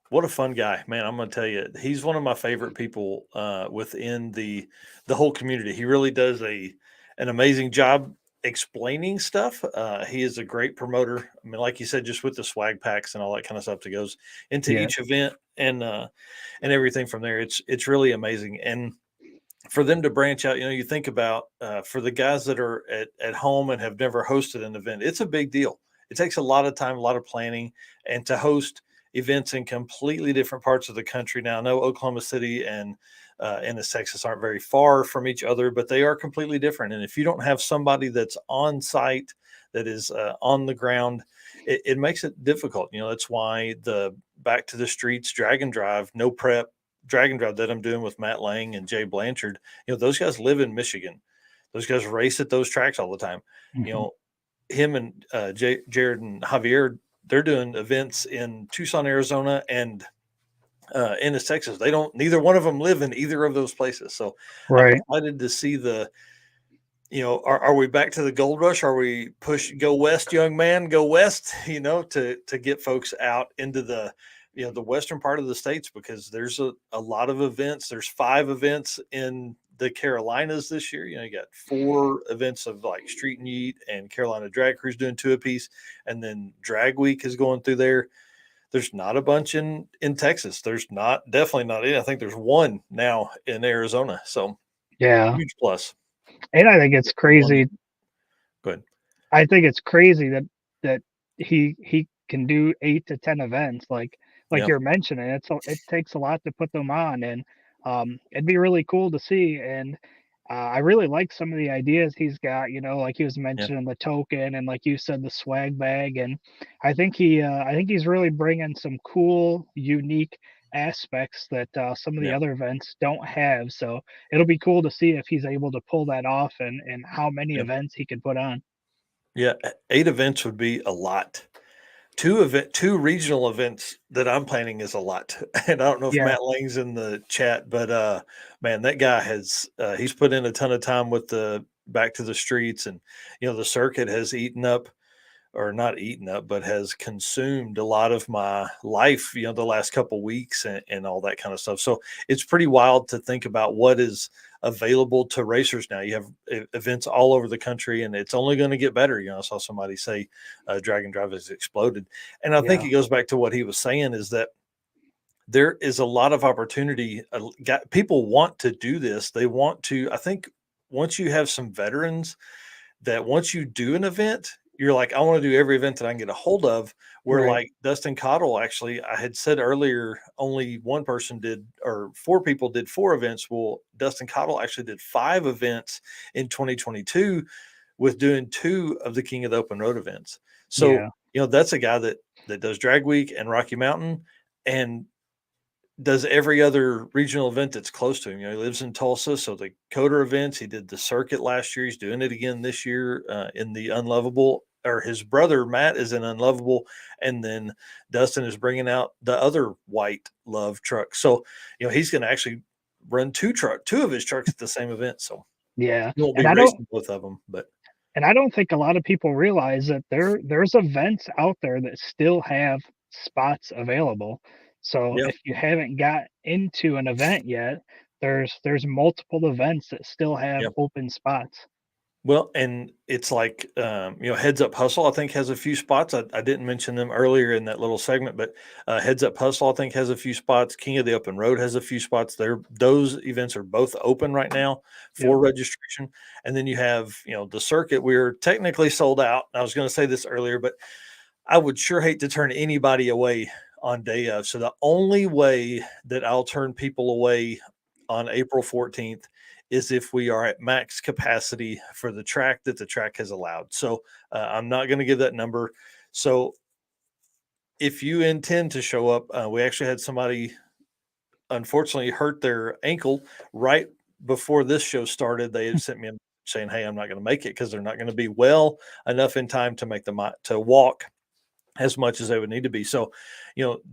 What a fun guy, man. I'm going to tell you, he's one of my favorite people within the whole community. He really does an amazing job explaining stuff. He is a great promoter. I mean, like you said, just with the swag packs and all that kind of stuff that goes into each event and everything from there. It's really amazing. And for them to branch out, you think about for the guys that are at home and have never hosted an event, it's a big deal. It takes a lot of time, a lot of planning, and to host events in completely different parts of the country. Now, I know Oklahoma City and Ennis, Texas aren't very far from each other, but they are completely different. And if you don't have somebody that's on site, that is on the ground, it makes it difficult. That's why the Back to the Streets Drag and Drive, no prep drag and drive that I'm doing with Matt Lang and Jay Blanchard, those guys live in Michigan. Those guys race at those tracks all the time. Mhm. Him and Jared and Javier, they're doing events in Tucson, Arizona, and Ennis, Texas. Neither one of them live in either of those places. So Right. I'm excited to see are we back to the gold rush? Are we go west, young man, go west, to get folks out into the western part of the states, because there's a lot of events. There's 5 events in the Carolinas this year. You got 4 events of like Street-N-Yeet and Carolina Drag Cruise doing 2 apiece. And then Drag Week is going through there. There's not a bunch in Texas. There's definitely not any. I think there's 1 now in Arizona. So Yeah. huge plus. And I think it's crazy. Go ahead. I think it's crazy that he can do 8 to 10 events like you're mentioning. It takes a lot to put them on, and it'd be really cool to see. And I really like some of the ideas he's got. Like he was mentioning the token, and like you said, the swag bag. And I think he's really bringing some cool, unique aspects that some of the other events don't have. So it'll be cool to see if he's able to pull that off, and how many events he can put on. Yeah, 8 events would be a lot. 2 regional events that I'm planning is a lot. And I don't know if Matt Lang's in the chat, but man, that guy he's put in a ton of time with the Back to the Streets, and the circuit has not eaten up, but has consumed a lot of my life, the last couple weeks and all that kind of stuff. So it's pretty wild to think about what is available to racers now. You have events all over the country, and it's only going to get better. I saw somebody say Drag and Drive has exploded. And I think it goes back to what he was saying, is that there is a lot of opportunity. People want to do this. I think once you have some veterans, that once you do an event, you're like, I want to do every event that I can get a hold of. Where Right. like Dustin Cottle, actually, I had said earlier, only one person did, or 4 people did 4 events. Well, Dustin Cottle actually did 5 events in 2022 with doing 2 of the King of the Open Road events. So, Yeah. that's a guy that does Drag Week and Rocky Mountain and does every other regional event that's close to him. He lives in Tulsa, so the KOTOR events, he did the circuit last year. He's doing it again this year in the Unlovable, or his brother Matt is in Unlovable, and then Dustin is bringing out the other white Love truck. So, he's going to actually run 2 of his trucks at the same event. So Yeah. he won't And be I don't racing both of them, but and I don't think a lot of people realize that there's events out there that still have spots available. So yeah. if you haven't got into an event yet, there's multiple events that still have Yeah. open spots. Well, and it's like, Heads Up Hustle, I think, has a few spots. I didn't mention them earlier in that little segment, but Heads Up Hustle, I think, has a few spots. King of the Open Road has a few spots there. Those events are both open right now Yep. for registration. And then you have, the circuit. We're technically sold out. I was going to say this earlier, but I would sure hate to turn anybody away on day of. So the only way that I'll turn people away on April 14th is if we are at max capacity for the track that the track has allowed. So I'm not going to give that number. So if you intend to show up, we actually had somebody unfortunately hurt their ankle right before this show started. They had sent me a message saying, "Hey, I'm not going to make it because they're not going to be well enough in time to make to walk as much as they would need to be." So,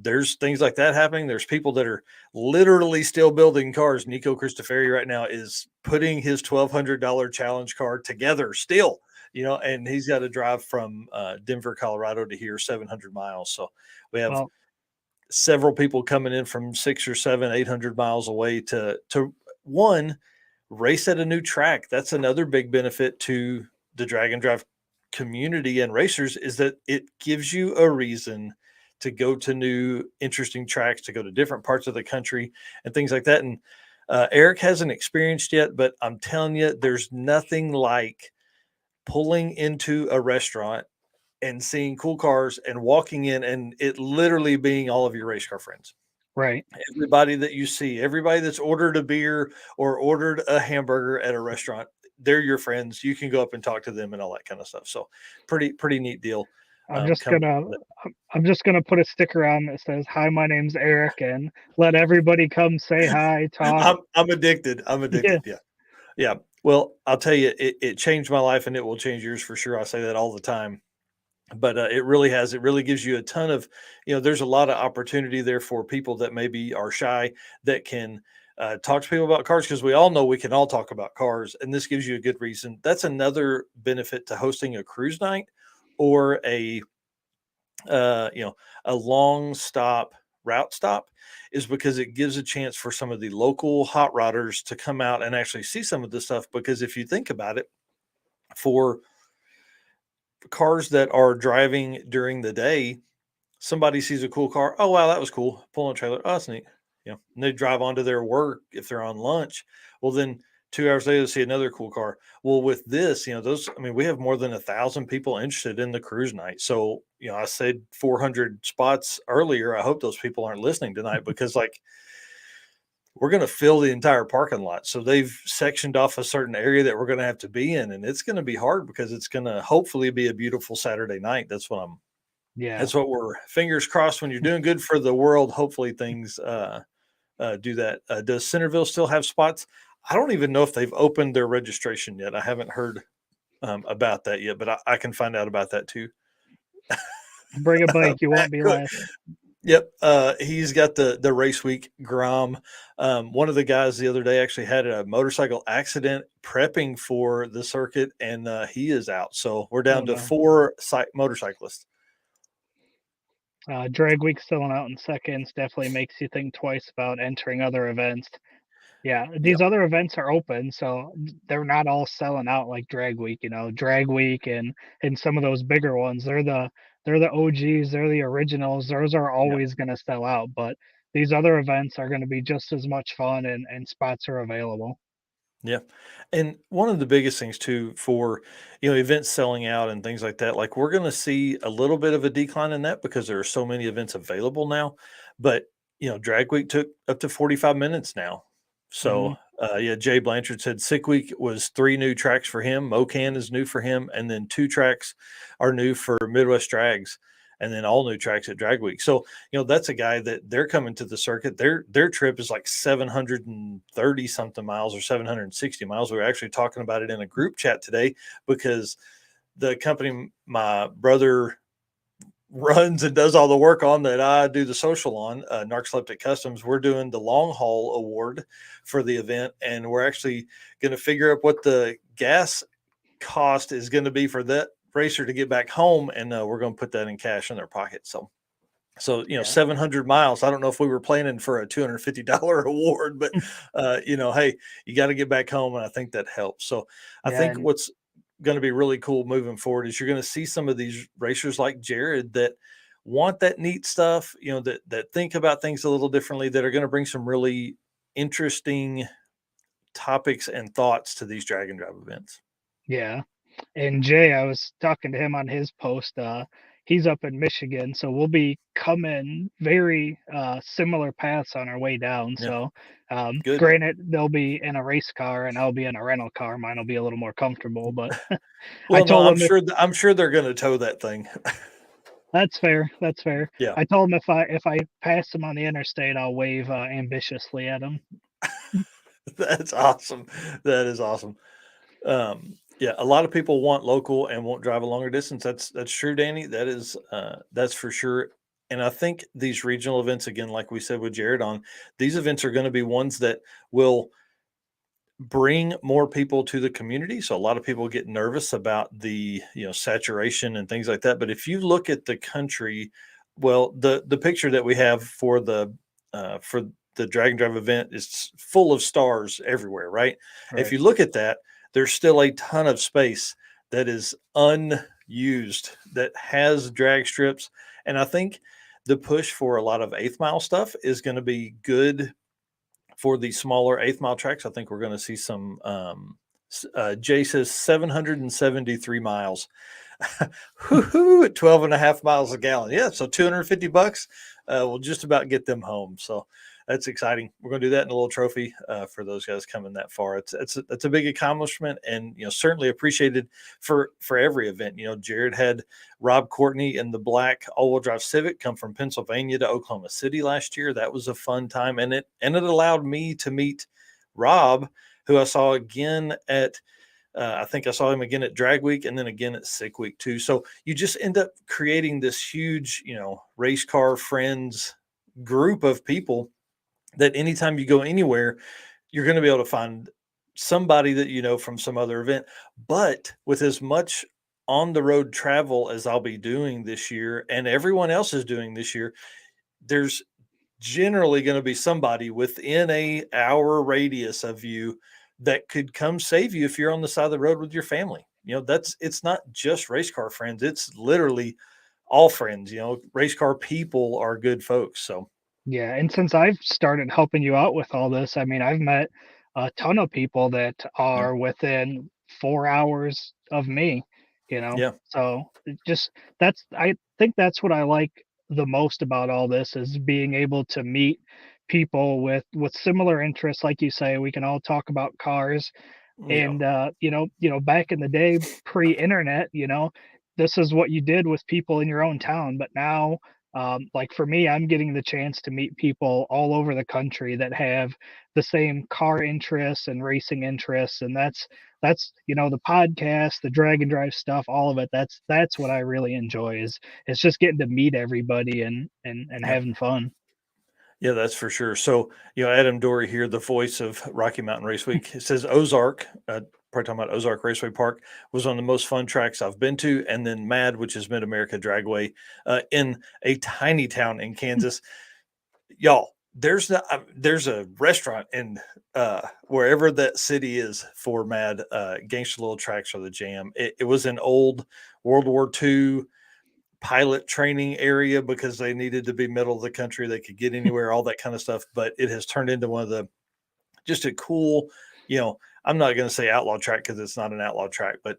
there's things like that happening. There's people that are literally still building cars. Nico Christoferi right now is putting his $1,200 challenge car together still, and he's got to drive from Denver, Colorado to here 700 miles. So we have Well, several people coming in from 6 or 7, 800 miles away to one, race at a new track. That's another big benefit to the drag and drive community and racers, is that it gives you a reason to go to new interesting tracks, to go to different parts of the country and things like that. And Eric hasn't experienced yet, but I'm telling you, there's nothing like pulling into a restaurant and seeing cool cars and walking in and it literally being all of your race car friends. right. Everybody that you see, everybody that's ordered a beer or ordered a hamburger at a restaurant, they're your friends. You can go up and talk to them and all that kind of stuff. So pretty neat deal. I'm just Coming. gonna I'm just gonna put a sticker on that says, "Hi, my name's Eric," and let everybody come say hi, talk. I'm addicted. I'm Yeah. addicted. Yeah. Yeah. Well, I'll tell you, it changed my life and it will change yours for sure. I say that all the time. But it really has. It really gives you a ton of, there's a lot of opportunity there for people that maybe are shy that can talk to people about cars, because we all know we can all talk about cars, and this gives you a good reason. That's another benefit to hosting a cruise night or a long stop route stop, is because it gives a chance for some of the local hot rodders to come out and actually see some of this stuff. Because if you think about it, for cars that are driving during the day, somebody sees a cool car. Oh, wow, that was cool. Pulling a trailer. Oh, that's neat. And they drive onto their work if they're on lunch. Well, then 2 hours later, they see another cool car. Well, with this, we have more than 1,000 people interested in the cruise night. So, I said 400 spots earlier. I hope those people aren't listening tonight, because we're going to fill the entire parking lot. So they've sectioned off a certain area that we're going to have to be in. And it's going to be hard because it's going to hopefully be a beautiful Saturday night. Yeah. That's what we're, fingers crossed, when you're doing good for the world. Hopefully things do that. Does Centerville still have spots? I don't even know if they've opened their registration yet. I haven't heard about that yet, but I can find out about that too. Bring a bike, you won't be Good. last. Yep. He's got the race week Grom. One of the guys the other day actually had a motorcycle accident prepping for the circuit, and he is out. So we're down Oh, to no. 4 motorcyclists. Drag week selling out in seconds definitely makes you think twice about entering other events. Yeah, Yep. these other events are open, so they're not all selling out like Drag Week. Drag Week and some of those bigger ones. They're the OGs. They're the originals. Those are Yep. always going to sell out. But these other events are going to be just as much fun, and spots are available. Yeah. And one of the biggest things too for, events selling out and things like that, like we're going to see a little bit of a decline in that because there are so many events available now. But, drag week took up to 45 minutes now. Mhm. So, yeah, Jay Blanchard said Sick Week was 3 new tracks for him. Mocan is new for him. And then 2 tracks are new for Midwest Drags. And then all new tracks at Drag Week. So, that's a guy that they're coming to the circuit. Their trip is like 730 something miles or 760 miles. We were actually talking about it in a group chat today because the company my brother runs and does all the work on that I do the social on, Narcoleptic Customs, we're doing the long haul award for the event. And we're actually going to figure out what the gas cost is going to be for that racer to get back home. And we're going to put that in cash in their pocket. So, Yeah. 700 miles. I don't know if we were planning for a $250 award, but, hey, you got to get back home. And I think that helps. So I Yeah, think and what's going to be really cool moving forward is you're going to see some of these racers like Jared that want that neat stuff, that think about things a little differently, that are going to bring some really interesting topics and thoughts to these drag and drive events. yeah. And Jay, I was talking to him on his post. He's up in Michigan, so we'll be coming very similar paths on our way down. Yeah. So, Good. granted, they'll be in a race car and I'll be in a rental car. Mine will be a little more comfortable, but I Well, no, told him if I'm sure they're going to tow that thing. that's fair, that's fair. Yeah. I told him if I pass him on the interstate, I'll wave ambitiously at him. That's awesome. That is awesome. Yeah, a lot of people want local and won't drive a longer distance. That's true, Danny. That's for sure. And I think these regional events, again, like we said with Jared on, these events are going to be ones that will bring more people to the community. So a lot of people get nervous about the saturation and things like that. But if you look at the country, well, the picture that we have for the Drag and Drive event is full of stars everywhere, right? If Right. you look at that, there's still a ton of space that is unused that has drag strips. And I think the push for a lot of eighth mile stuff is going to be good for the smaller eighth mile tracks. I think we're going to see some. Jay says 773 miles. Woo-hoo, at 12 and a half miles a gallon. Yeah, so $250 will just about get them home. So that's exciting. We're going to do that in a little trophy for those guys coming that far. It's a big accomplishment, and certainly appreciated for every event. Jared had Rob Courtney in the black all-wheel drive Civic come from Pennsylvania to Oklahoma City last year. That was a fun time, and it allowed me to meet Rob, who I saw again at I think I saw him again at Drag Week and then again at Sick Week too. So you just end up creating this huge, race car friends group of people that anytime you go anywhere, you're going to be able to find somebody that you know from some other event. But with as much on the road travel as I'll be doing this year and everyone else is doing this year, there's generally going to be somebody within a hour radius of you that could come save you if you're on the side of the road with your family. It's not just race car friends, it's literally all friends. Race car people are good folks. So Yeah, and since I've started helping you out with all this, I mean, I've met a ton of people that yeah, are within 4 hours of me, you know. yeah, So I think that's what I like the most about all this is being able to meet people with similar interests. Like you say, we can all talk about cars, yeah, and back in the day, pre-internet, this is what you did with people in your own town. But now, like for me, I'm getting the chance to meet people all over the country that have the same car interests and racing interests, and that's the podcast, the drag and drive stuff, all of it. That's what I really enjoy is it's just getting to meet everybody and yeah. having fun. Yeah, that's for sure. So, Adam Dory here, the voice of Rocky Mountain Race Week, it says Ozark, probably talking about Ozark Raceway Park, was one of the most fun tracks I've been to. And then MAD, which is Mid America Dragway, in a tiny town in Kansas. Y'all, there's a restaurant in wherever that city is for MAD. Gangster Little Tracks are the jam. It was an old World War II pilot training area because they needed to be middle of the country. They could get anywhere, all that kind of stuff. But it has turned into one of the just a cool, I'm not going to say outlaw track because it's not an outlaw track, but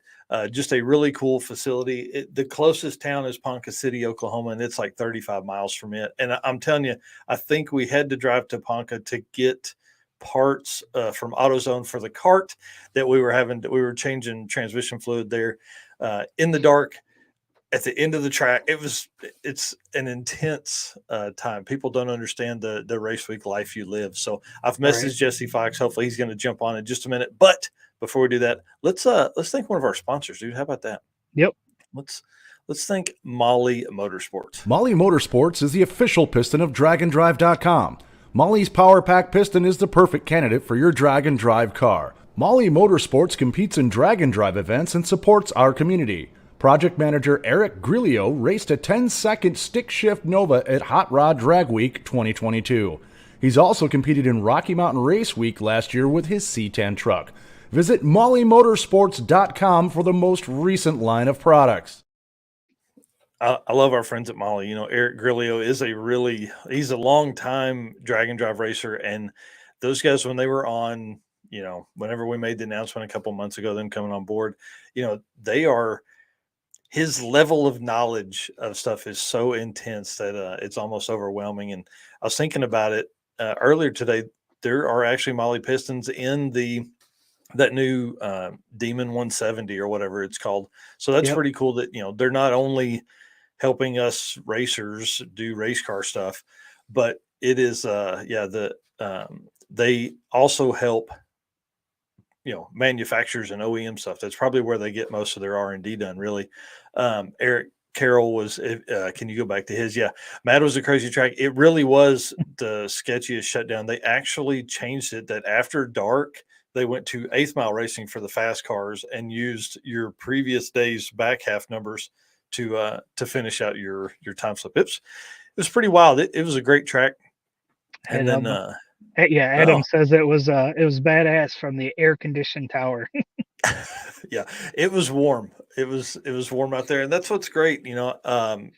just a really cool facility. The closest town is Ponca City, Oklahoma, and it's like 35 miles from it. And I'm telling you, I think we had to drive to Ponca to get parts from AutoZone for the cart that we were having. We were changing transmission fluid there in the dark at the end of the track. It's an intense time. People don't understand the race week life you live. So I've messaged Right. Jesse Fox. Hopefully he's going to jump on in just a minute. But before we do that, let's thank one of our sponsors, dude. How about that? Yep. Let's thank Molly Motorsports. Molly Motorsports is the official piston of DragAndDrive.com. Molly's Power Pack piston is the perfect candidate for your drag and drive car. Molly Motorsports competes in drag and drive events and supports our community. Project manager Eric Grillo raced a 10-second stick shift Nova at Hot Rod Drag Week 2022. He's also competed in Rocky Mountain Race Week last year with his C10 truck. Visit mollymotorsports.com for the most recent line of products. I love our friends at Molly. You know, Eric Grillo is he's a long time drag and drive racer. And those guys, when they were on, you know, whenever we made the announcement a couple months ago, them coming on board, you know, his level of knowledge of stuff is so intense that it's almost overwhelming. And I was thinking about it earlier today. There are actually Molly pistons in that new Demon 170 or whatever it's called. So that's pretty cool that, you know, they're not only helping us racers do race car stuff, but it is, they also help, you know, manufacturers and OEM stuff. That's probably where they get most of their R&D done, really. Eric Carroll was, can you go back to his? Yeah. Mad was a crazy track. It really was the sketchiest shutdown. They actually changed it that after dark, they went to 8th Mile Racing for the fast cars and used your previous day's back half numbers to finish out your time slip. It was pretty wild. It was a great track. And then, Adam says it was badass from the air conditioned tower. yeah, it was warm. It was warm out there, and that's what's great. You know,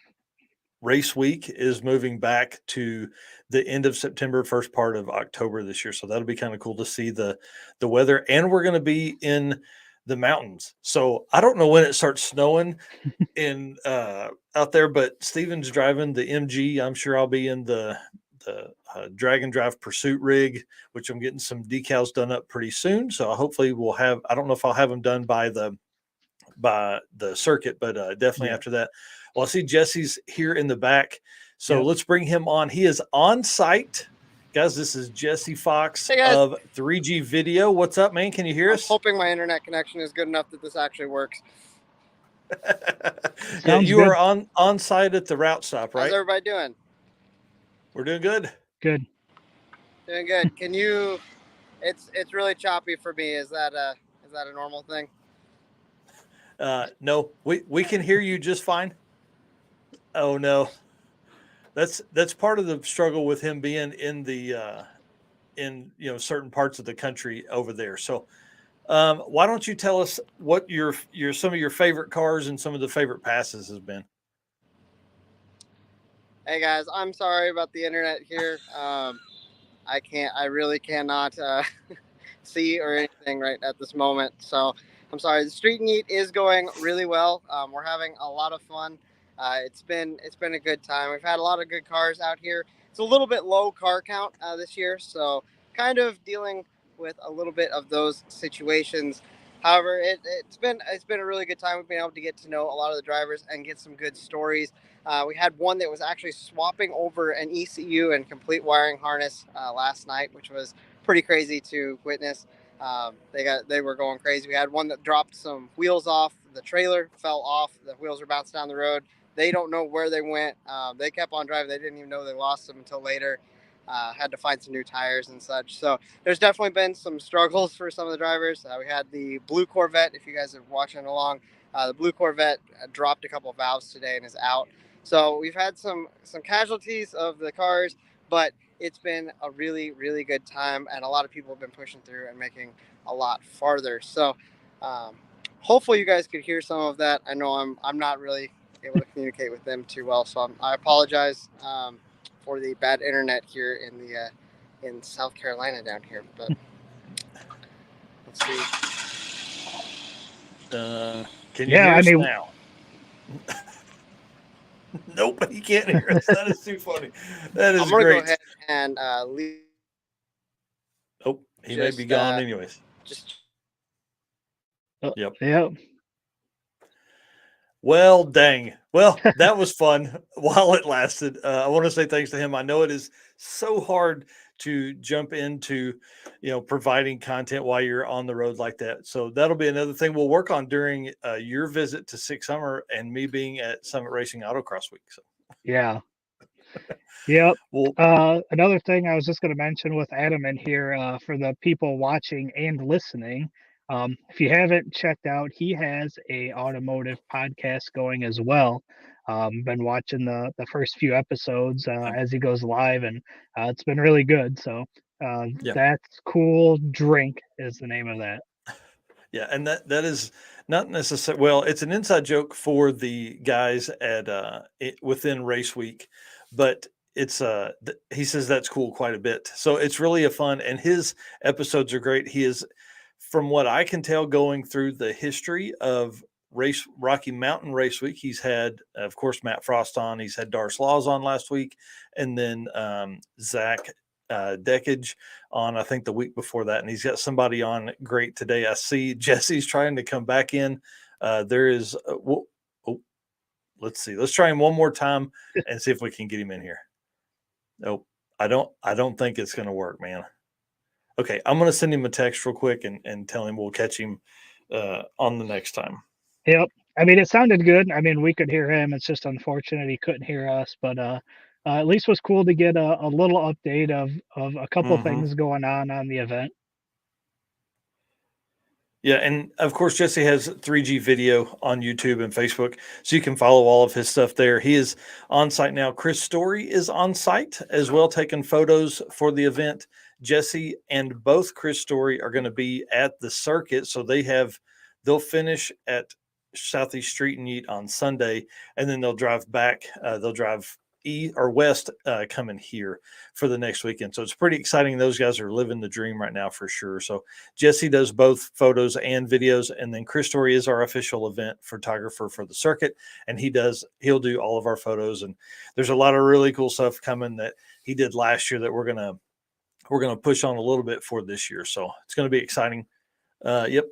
race week is moving back to the end of September, first part of October this year. So that'll be kind of cool to see the weather, and we're going to be in the mountains. So I don't know when it starts snowing in out there, but Steven's driving the MG. I'm sure I'll be in the drag and drive pursuit rig, which I'm getting some decals done up pretty soon. So hopefully we'll have, I don't know if I'll have them done by the circuit, but definitely after that. Well, I see Jesse's here in the back. So let's bring him on. He is on site. Guys, this is Jesse Fox of 3G Video. What's up, man? Can you hear us? I'm hoping my internet connection is good enough that this actually works. Yeah, you are on site at the route stop, right? How's everybody doing? We're doing good. Good. Doing good. Can you? It's really choppy for me. Is that a normal thing? No, we can hear you just fine. Oh no, that's part of the struggle with him being in the in certain parts of the country over there. So why don't you tell us what your some of your favorite cars and some of the favorite passes has been? Hey guys, I'm sorry about the internet here. I really cannot see or anything right at this moment. So I'm sorry. The Street-N-Yeet is going really well. We're having a lot of fun. It's been a good time. We've had a lot of good cars out here. It's a little bit low car count this year, so kind of dealing with a little bit of those situations. However, it's been a really good time. We've been able to get to know a lot of the drivers and get some good stories. We had one that was actually swapping over an ECU and complete wiring harness last night, which was pretty crazy to witness. They were going crazy. We had one that dropped some wheels off. The trailer fell off. The wheels were bouncing down the road. They don't know where they went. They kept on driving. They didn't even know they lost them until later. Had to find some new tires and such. So there's definitely been some struggles for some of the drivers. We had the blue Corvette. If you guys are watching along, the blue Corvette dropped a couple of valves today and is out. So we've had some casualties of the cars, but it's been a really, really good time, and a lot of people have been pushing through and making a lot farther. So hopefully you guys could hear some of that. I know I'm not really able to communicate with them too well, so I apologize for the bad internet here in South Carolina down here. But Let's see. Can you Yeah, hear I us mean, now? Can you yeah, hear I us mean, now? Nope, he can't hear us. That is too funny. That I'm is gonna go great. ahead and leave. Oh, he may be Just gone anyways. just Yep. Yep. Well, dang. Well, that was fun while it lasted. I want to say thanks to him. I know it is so hard to jump into, providing content while you're on the road like that. So that'll be another thing we'll work on during your visit to Six Summer and me being at Summit Racing Autocross Week. So, Yeah. Yep. well, Another thing I was just going to mention with Adam in here, for the people watching and listening, if you haven't checked out, he has a automotive podcast going as well. Been watching the first few episodes as he goes live, and it's been really good. So yeah. That's Cool Drink is the name of that. Yeah, and that is not necessarily, well, it's an inside joke for the guys at within race week, but it's he says that's cool quite a bit. So it's really a fun, and his episodes are great. He is, from what I can tell, going through the history of Rocky Mountain Race Week. He's had, of course, Matt Frost on. He's had Darce Laws on last week, and then Zach Deckage on, I think, the week before that, and he's got somebody on great today. I see Jesse's trying to come back in. There is let's see, let's try him one more time and see if we can get him in here. Nope, I don't think it's going to work, man. Okay, I'm going to send him a text real quick and tell him we'll catch him on the next time. Yep. I mean, it sounded good. I mean, we could hear him. It's just unfortunate he couldn't hear us, but at least it was cool to get a little update of a couple things going on the event. Yeah, and of course, Jesse has 3G video on YouTube and Facebook, so you can follow all of his stuff there. He is on site now. Chris Story is on site as well, taking photos for the event. Jesse and both Chris Story are going to be at the circuit, so they'll finish at Southeast Street-N-Yeet on Sunday, and then they'll drive back. They'll drive west coming here for the next weekend. So it's pretty exciting. Those guys are living the dream right now for sure. So Jesse does both photos and videos, and then Chris Story is our official event photographer for the circuit, and he'll do all of our photos. And there's a lot of really cool stuff coming that he did last year that we're gonna push on a little bit for this year. So it's going to be exciting. Yep.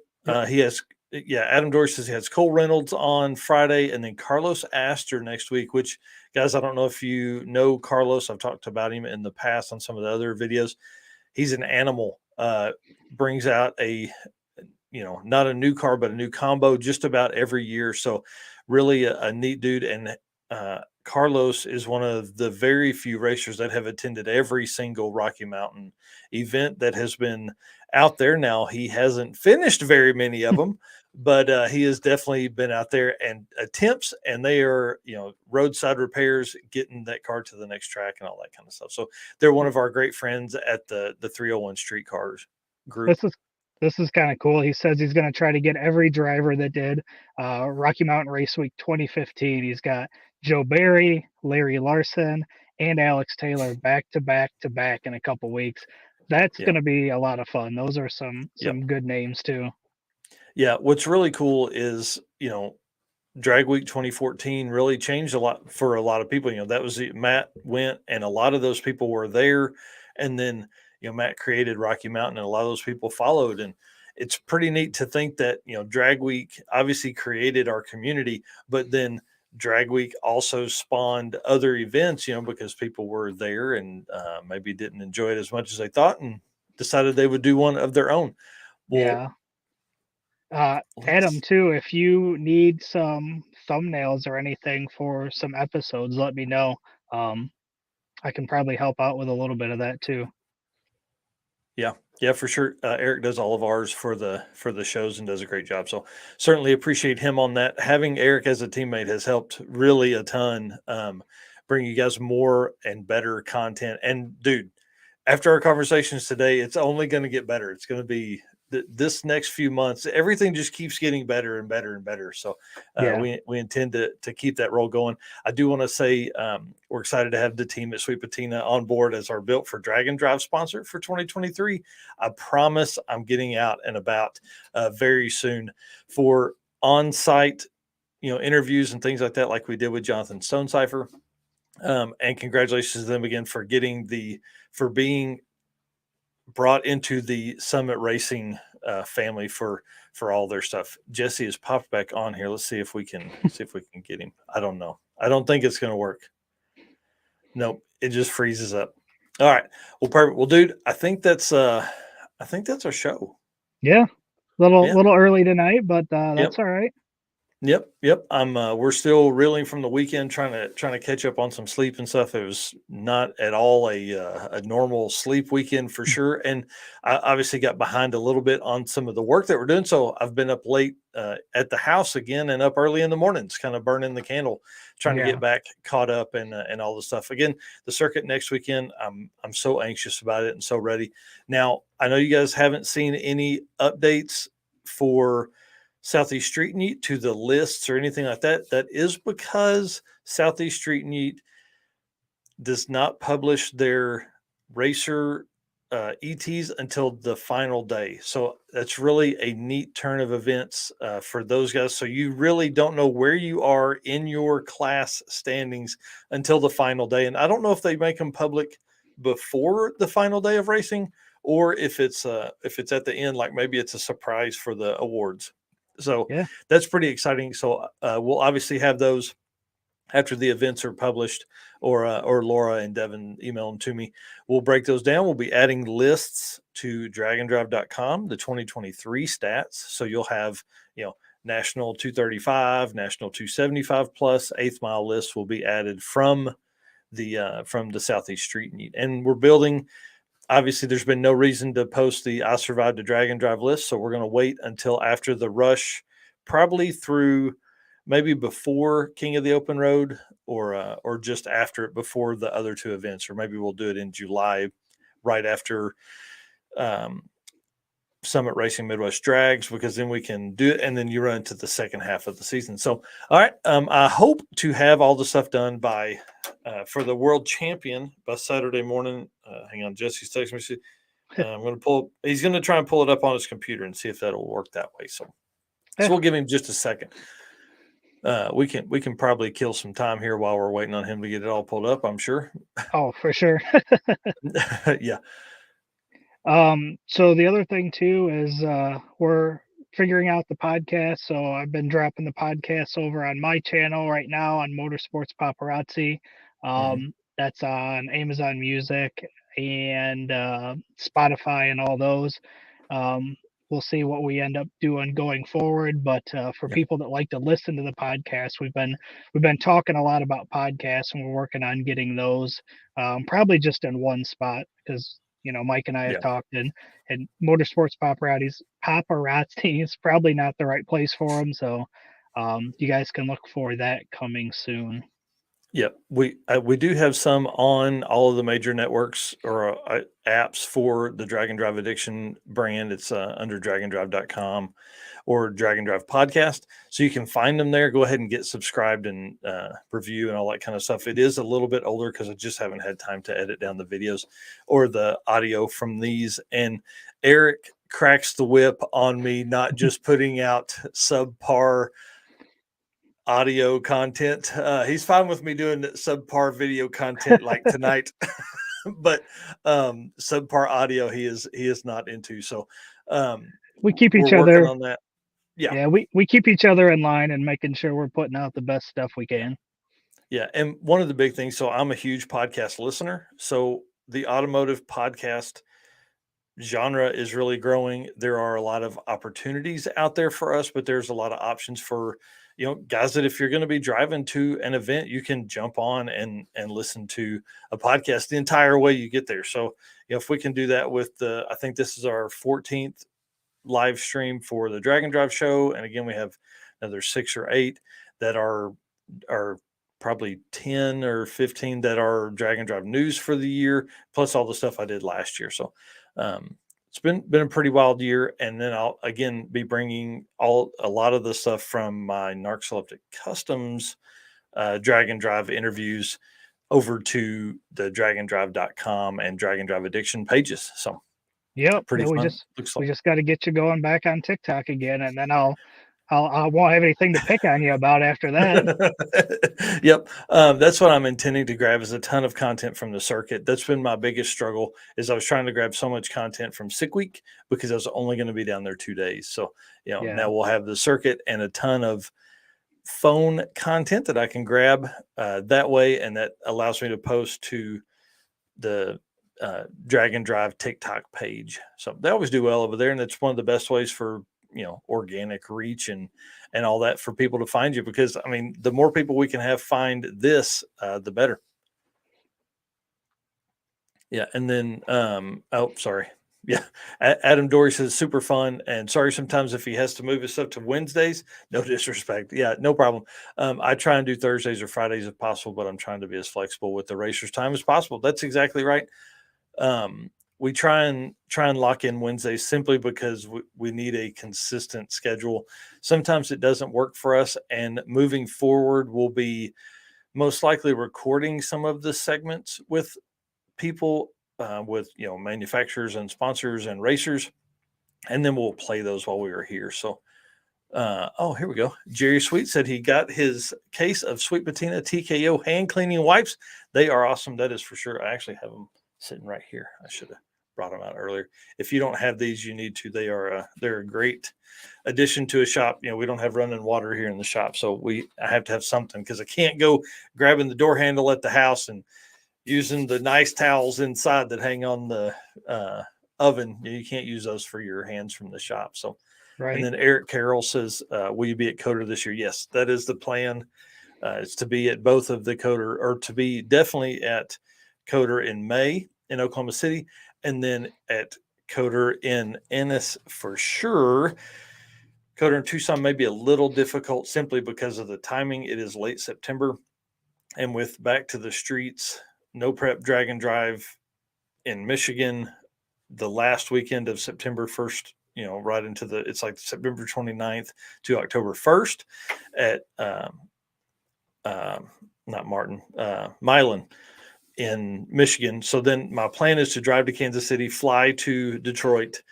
He has, Adam Dory says he has Cole Reynolds on Friday, and then Carlos Astor next week, which, guys, I don't know if you know Carlos. I've talked about him in the past on some of the other videos. He's an animal, brings out not a new car, but a new combo just about every year. So really a neat dude. And Carlos is one of the very few racers that have attended every single Rocky Mountain event that has been out there. Now, he hasn't finished very many of them, but he has definitely been out there and attempts, and they are, roadside repairs, getting that car to the next track and all that kind of stuff. So they're one of our great friends at the 301 Streetcars group. This is kind of cool. He says he's going to try to get every driver that did Rocky Mountain Race Week 2015. He's got Joe Barry, Larry Larson, and Alex Taylor back to back to back in a couple weeks. That's going to be a lot of fun. Those are some good names too. Yeah, what's really cool is, Drag Week 2014 really changed a lot for a lot of people. That was Matt went, and a lot of those people were there, and then Matt created Rocky Mountain, and a lot of those people followed. And it's pretty neat to think that Drag Week obviously created our community, but then Drag Week also spawned other events, because people were there and maybe didn't enjoy it as much as they thought, and decided they would do one of their own. Well, Adam, too, if you need some thumbnails or anything for some episodes, let me know. I can probably help out with a little bit of that too. Yeah, for sure. Eric does all of ours for the shows and does a great job. So certainly appreciate him on that. Having Eric as a teammate has helped really a ton, bring you guys more and better content. And dude, after our conversations today, it's only going to get better. It's going to be this next few months, everything just keeps getting better and better and better. So Yeah. we intend to keep that roll going. I do want to say we're excited to have the team at Sweet Patina on board as our Built for Dragon Drive sponsor for 2023. I promise I'm getting out and about very soon for on-site, interviews and things like that, like we did with Jonathan Stonecipher. And congratulations to them again for being brought into the Summit Racing family for all their stuff. Jesse has popped back on here. Let's see if we can get him. I don't know. I don't think it's going to work. Nope, it just freezes up. All right. Well, perfect. Well, dude, I think that's our show. Yeah. Little early tonight, but that's all right. Yep. We're still reeling from the weekend, trying to catch up on some sleep and stuff. It was not at all a normal sleep weekend for sure, and I obviously got behind a little bit on some of the work that we're doing. So I've been up late at the house again, and up early in the mornings, kind of burning the candle, trying to get back caught up and all the stuff. Again, the circuit next weekend, I'm so anxious about it and so ready. Now I know you guys haven't seen any updates for Southeast Street-N-Yeet to the lists or anything like that. That is because Southeast Street-N-Yeet does not publish their racer ETs until the final day. So that's really a neat turn of events for those guys. So you really don't know where you are in your class standings until the final day. And I don't know if they make them public before the final day of racing, or if it's at the end, like maybe it's a surprise for the awards. So that's pretty exciting. So we'll obviously have those after the events are published, or Laura and Devin email them to me. We'll break those down. We'll be adding lists to dragondrive.com, the 2023 stats. So you'll have, national 235, national 275 plus, 8th mile lists will be added from the Southeast Street-N-Yeet. And we're building. Obviously, there's been no reason to post the I Survived a Dragon Drive list, so we're going to wait until after the rush, probably through maybe before King of the Open Road, or just after it, before the other two events, or maybe we'll do it in July, right after Summit Racing Midwest Drags, because then we can do it, and then you run into the second half of the season. So, all right, I hope to have all the stuff done by for the World Champion by Saturday morning. Hang on, Jesse's texting me. I'm going to pull. He's going to try and pull it up on his computer and see if that'll work that way. So we'll give him just a second. We can probably kill some time here while we're waiting on him to get it all pulled up, I'm sure. Oh, for sure. Yeah. So the other thing too is we're figuring out the podcast. So I've been dropping the podcast over on my channel right now on Motorsports Paparazzi. That's on Amazon Music and Spotify and all those. We'll see what we end up doing going forward. But for people that like to listen to the podcast, we've been talking a lot about podcasts, and we're working on getting those probably just in one spot, because Mike and I have talked, and Motorsports Paparazzi is probably not the right place for them. So you guys can look for that coming soon. Yep, we do have some on all of the major networks or apps for the Dragon Drive Addiction brand. It's under dragondrive.com or Dragon Drive Podcast. So you can find them there. Go ahead and get subscribed and review and all that kind of stuff. It is a little bit older because I just haven't had time to edit down the videos or the audio from these. And Eric cracks the whip on me not just putting out subpar audio content. He's fine with me doing subpar video content like tonight, but subpar audio he is not into. So we keep each other on that. Yeah, we keep each other in line and making sure we're putting out the best stuff we can. Yeah, and one of the big things, so I'm a huge podcast listener. So the automotive podcast genre is really growing. There are a lot of opportunities out there for us, but there's a lot of options for guys that if you're going to be driving to an event, you can jump on and listen to a podcast the entire way you get there. So if we can do that with I think this is our 14th live stream for the Dragon Drive show, and again we have another 6 or 8 that are probably 10 or 15 that are Dragon Drive news for the year, plus all the stuff I did last year. So it's been a pretty wild year. And then I'll again be bringing a lot of the stuff from my Narcoleptic Customs drag and drive interviews over to the dragondrive.com and Drag and Drive Addiction pages. So Yep. pretty Yeah, fun. Looks we like. just got to get you going back on TikTok again, and then I won't have anything to pick on you about after that. Yep. That's what I'm intending to grab is a ton of content from the circuit. That's been my biggest struggle is I was trying to grab so much content from Sick Week because I was only going to be down there 2 days. So, Yeah. now we'll have the circuit and a ton of phone content that I can grab that way. And that allows me to post to the Drag and Drive TikTok page. So they always do well over there. And it's one of the best ways for, organic reach and all that for people to find you, because I mean, the more people we can have find this, the better. Yeah. And then, sorry. Yeah. Adam Dory says super fun and sorry sometimes if he has to move his stuff to Wednesdays, no disrespect. Yeah, no problem. I try and do Thursdays or Fridays if possible, but I'm trying to be as flexible with the racers' time as possible. That's exactly right. We try and lock in Wednesdays simply because we need a consistent schedule. Sometimes it doesn't work for us, and moving forward, we'll be most likely recording some of the segments with people, with manufacturers and sponsors and racers, and then we'll play those while we are here. So, here we go. Jerry Sweet said he got his case of Sweet Patina TKO hand cleaning wipes. They are awesome. That is for sure. I actually have them sitting right here. I should have brought them out earlier. If you don't have these, you need to. They're a great addition to a shop. We don't have running water here in the shop, so I have to have something because I can't go grabbing the door handle at the house and using the nice towels inside that hang on the oven. You can't use those for your hands from the shop. So, Right. And then Eric Carroll says, will you be at KOTOR this year? Yes, that is the plan. It's to be at both of the KOTOR, or to be definitely at KOTOR in May in Oklahoma City, and then at KOTOR in Ennis for sure. KOTOR in Tucson may be a little difficult simply because of the timing. It is late September, and with Back to the Streets, No Prep Drag and Drive in Michigan, the last weekend of September 1st, right into it's like September 29th to October 1st at not Martin, Milan in Michigan. So then my plan is to drive to Kansas City, fly to Detroit,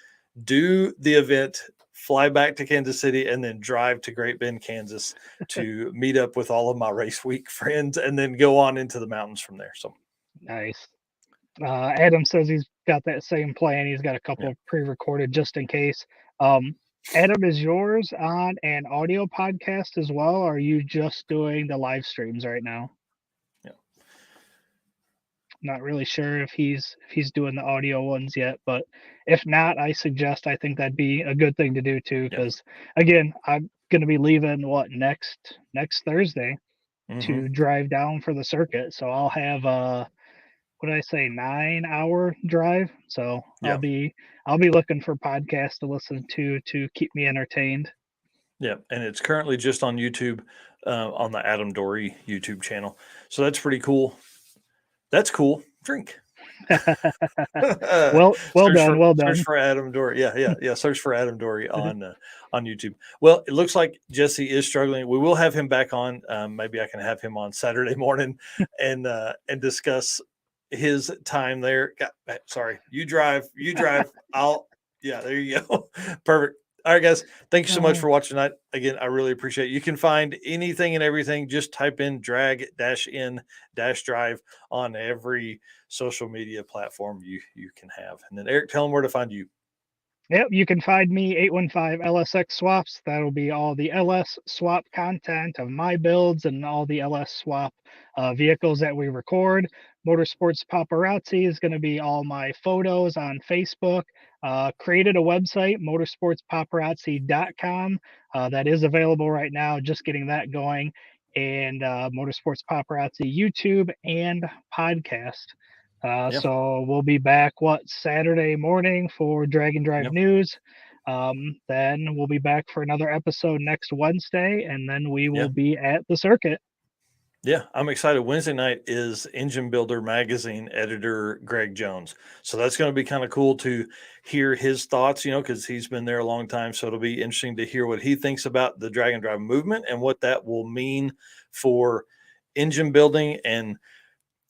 do the event, fly back to Kansas City, and then drive to Great Bend, Kansas to meet up with all of my race week friends and then go on into the mountains from there. So nice. Adam says he's got that same plan. He's got a couple pre-recorded just in case. Adam, is yours on an audio podcast as well, or are you just doing the live streams right now? Yeah. Not really sure if he's doing the audio ones yet, but if not, I think that'd be a good thing to do too, because again, I'm going to be leaving next Thursday to drive down for the circuit. So I'll have what did I say, 9-hour drive. So I'll be looking for podcasts to listen to keep me entertained. Yeah, and it's currently just on YouTube, on the Adam Dory YouTube channel. So that's pretty cool. That's cool. Drink. well done. Search for Adam Dory. Yeah. Search for Adam Dory on YouTube. Well, it looks like Jesse is struggling. We will have him back on. Maybe I can have him on Saturday morning and discuss his time there. Sorry, you drive. There you go. Perfect. All right, guys. Thank you so much for watching tonight. Again, I really appreciate it. You can find anything and everything. Just type in drag-in-drive on every social media platform you can have. And then Eric, tell them where to find you. Yep, you can find me 815 LSX Swaps. That'll be all the LS swap content of my builds and all the LS swap vehicles that we record. Motorsports Paparazzi is going to be all my photos on Facebook. Created a website, motorsportspaparazzi.com. That is available right now, just getting that going. And Motorsports Paparazzi YouTube and podcast. So we'll be back Saturday morning for Drag and Drive News. Then we'll be back for another episode next Wednesday, and then we will be at the circuit. Yeah, I'm excited. Wednesday night is Engine Builder Magazine editor Greg Jones. So that's going to be kind of cool to hear his thoughts, because he's been there a long time. So it'll be interesting to hear what he thinks about the drag and drive movement and what that will mean for engine building and,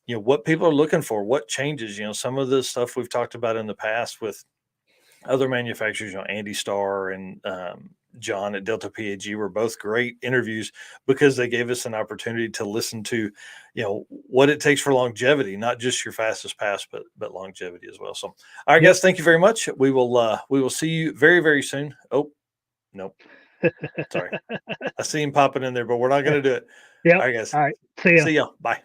what people are looking for, what changes, some of the stuff we've talked about in the past with other manufacturers, Andy Starr and John at Delta PAG were both great interviews because they gave us an opportunity to listen to, what it takes for longevity, not just your fastest pass, but longevity as well. So, all right, Yep. guys, thank you very much. We will see you very, very soon. Oh, nope, sorry, I see him popping in there, but we're not going to do it. Yep. All right, guys, All right. See ya. see ya. Bye.